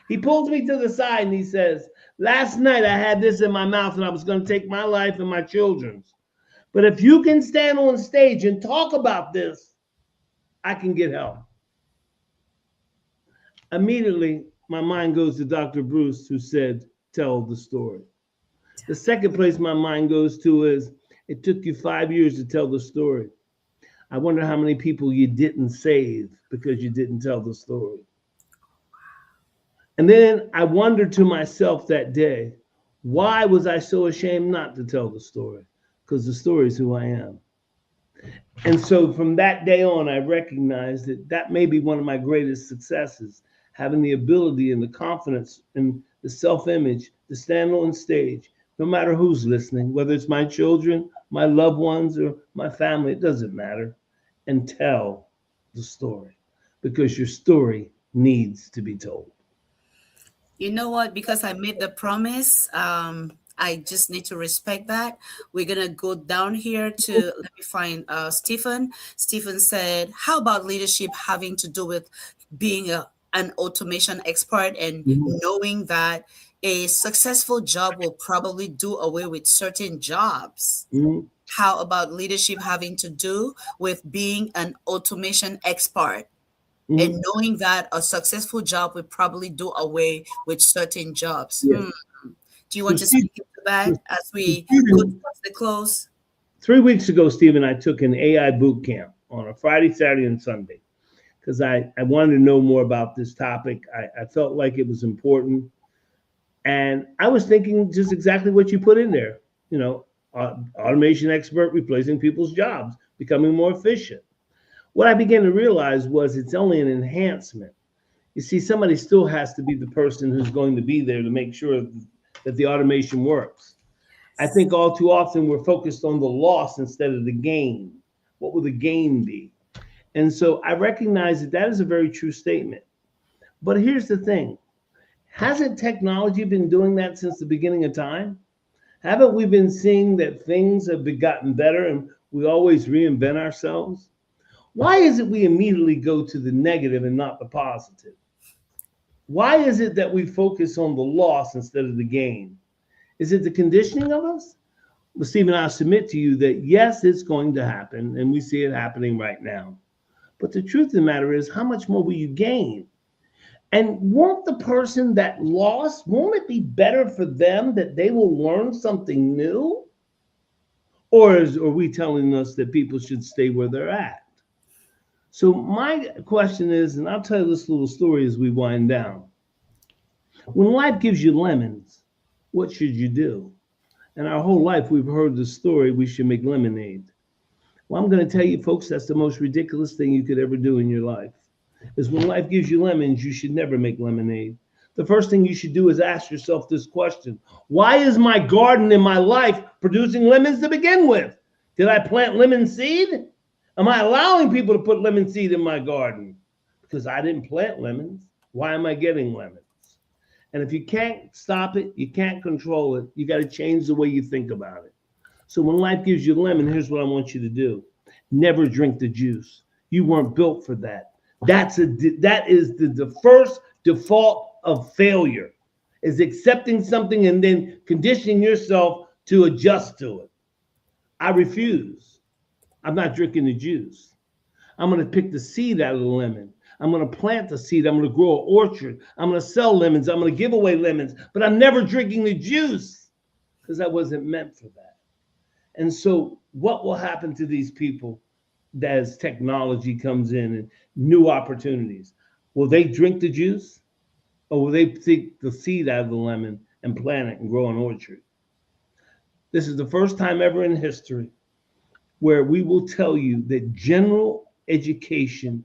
He pulls me to the side and he says, last night I had this in my mouth and I was going to take my life and my children's. But if you can stand on stage and talk about this, I can get help. Immediately, my mind goes to Dr. Bruce, who said, tell the story. The second place my mind goes to is, it took you 5 years to tell the story. I wonder how many people you didn't save because you didn't tell the story. And then I wondered to myself that day, why was I so ashamed not to tell the story? Because the story is who I am. And so from that day on, I recognized that may be one of my greatest successes, having the ability and the confidence and the self-image to stand on stage, no matter who's listening, whether it's my children, my loved ones, or my family, it doesn't matter, and tell the story, because your story needs to be told. You know what? Because I made the promise, I just need to respect that. We're going to go down here to, let me find Stephen. Stephen said, how about leadership having to do with being an automation expert and knowing that a successful job will probably do away with certain jobs? How about leadership having to do with being an automation expert and knowing that a successful job will probably do away with certain jobs? Yes. Do you want to speak to that as we go towards the close? 3 weeks ago, Stephen, I took an AI boot camp on a Friday, Saturday, and Sunday because I wanted to know more about this topic. I felt like it was important. And I was thinking just exactly what you put in there, automation expert replacing people's jobs, becoming more efficient. What I began to realize was it's only an enhancement. You see, somebody still has to be the person who's going to be there to make sure that the automation works. I think all too often we're focused on the loss instead of the gain. What will the gain be? And so I recognize that is a very true statement. But here's the thing. Hasn't technology been doing that since the beginning of time? Haven't we been seeing that things have gotten better and we always reinvent ourselves? Why is it we immediately go to the negative and not the positive? Why is it that we focus on the loss instead of the gain? Is it the conditioning of us? Well, Stephen, I'll submit to you that yes, it's going to happen, and we see it happening right now. But the truth of the matter is, how much more will you gain? And won't the person that lost, won't it be better for them that they will learn something new? Or are we telling us that people should stay where they're at? So my question is, and I'll tell you this little story as we wind down. When life gives you lemons, what should you do? And our whole life, we've heard the story, we should make lemonade. Well, I'm going to tell you, folks, that's the most ridiculous thing you could ever do in your life. Is when life gives you lemons, you should never make lemonade. The first thing you should do is ask yourself this question. Why is my garden in my life producing lemons to begin with? Did I plant lemon seed? Am I allowing people to put lemon seed in my garden? Because I didn't plant lemons. Why am I getting lemons? And if you can't stop it, you can't control it, you got to change the way you think about it. So when life gives you lemon, here's what I want you to do. Never drink the juice. You weren't built for that. That is the first default of failure, is accepting something and then conditioning yourself to adjust to it. I refuse. I'm not drinking the juice. I'm going to pick the seed out of the lemon. I'm going to plant the seed. I'm going to grow an orchard. I'm going to sell lemons. I'm going to give away lemons, but I'm never drinking the juice because I wasn't meant for that. And so what will happen to these people as technology comes in and new opportunities? Will they drink the juice, or will they take the seed out of the lemon and plant it and grow an orchard? This is the first time ever in history where we will tell you that general education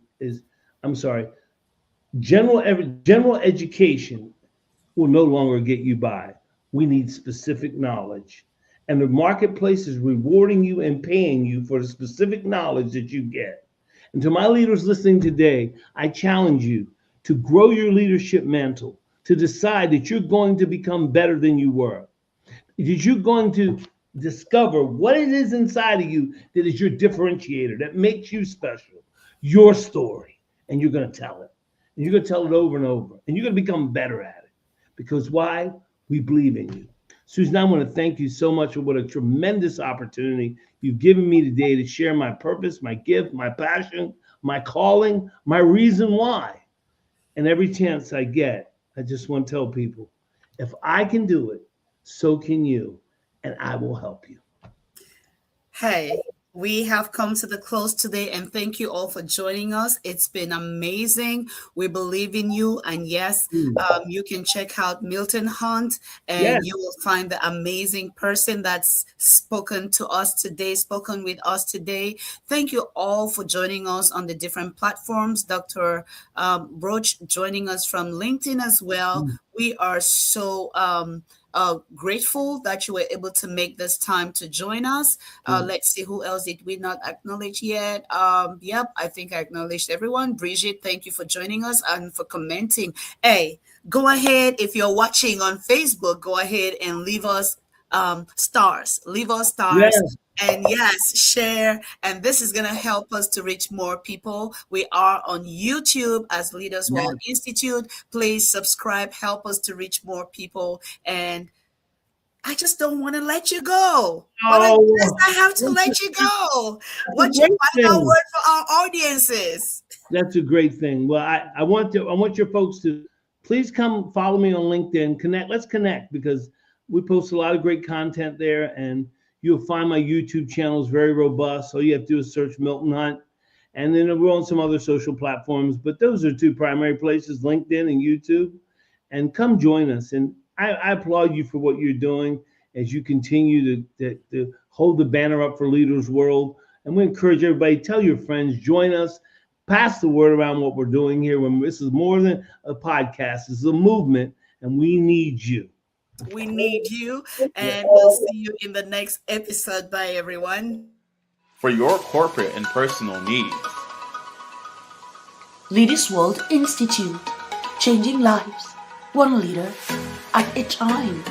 will no longer get you by. We need specific knowledge. And the marketplace is rewarding you and paying you for the specific knowledge that you get. And to my leaders listening today, I challenge you to grow your leadership mantle, to decide that you're going to become better than you were, that you're going to discover what it is inside of you that is your differentiator, that makes you special, your story, and you're going to tell it. And you're going to tell it over and over, and you're going to become better at it. Because why? We believe in you. Susan, I want to thank you so much for what a tremendous opportunity you've given me today to share my purpose, my gift, my passion, my calling, my reason why. And every chance I get, I just want to tell people, if I can do it, so can you, and I will help you. Hey, we have come to the close today, and thank you all for joining us. It's been amazing. We believe in you. And yes, you can check out Milton Hunt, and you will find the amazing person that's spoken with us today. Thank you all for joining us on the different platforms. Dr. Roach joining us from LinkedIn as well. We are so grateful that you were able to make this time to join us. Let's see, who else did we not acknowledge yet? Yep, I think I acknowledged everyone. Bridget, thank you for joining us and for commenting. Hey, go ahead, if you're watching on Facebook, go ahead and leave us stars. Leave us stars. Yes. And yes, share. And this is going to help us to reach more people. We are on YouTube as Leaders World Institute. Please subscribe, help us to reach more people. And I just don't want to let you go. But I guess I have to let you go. What's your final word for our audiences? That's a great thing. Well, I want your folks to please come follow me on LinkedIn. Connect. Let's connect, because we post a lot of great content there, and you'll find my YouTube channel is very robust. All you have to do is search Milton Hunt. And then we're on some other social platforms, but those are two primary places, LinkedIn and YouTube. And come join us. And I applaud you for what you're doing as you continue to hold the banner up for Leaders World. And we encourage everybody, tell your friends, join us, pass the word around what we're doing here. This is more than a podcast. This is a movement, and we need you. We need you, and we'll see you in the next episode. Bye, everyone. For your corporate and personal needs. Leaders World Institute, changing lives, one leader at a time.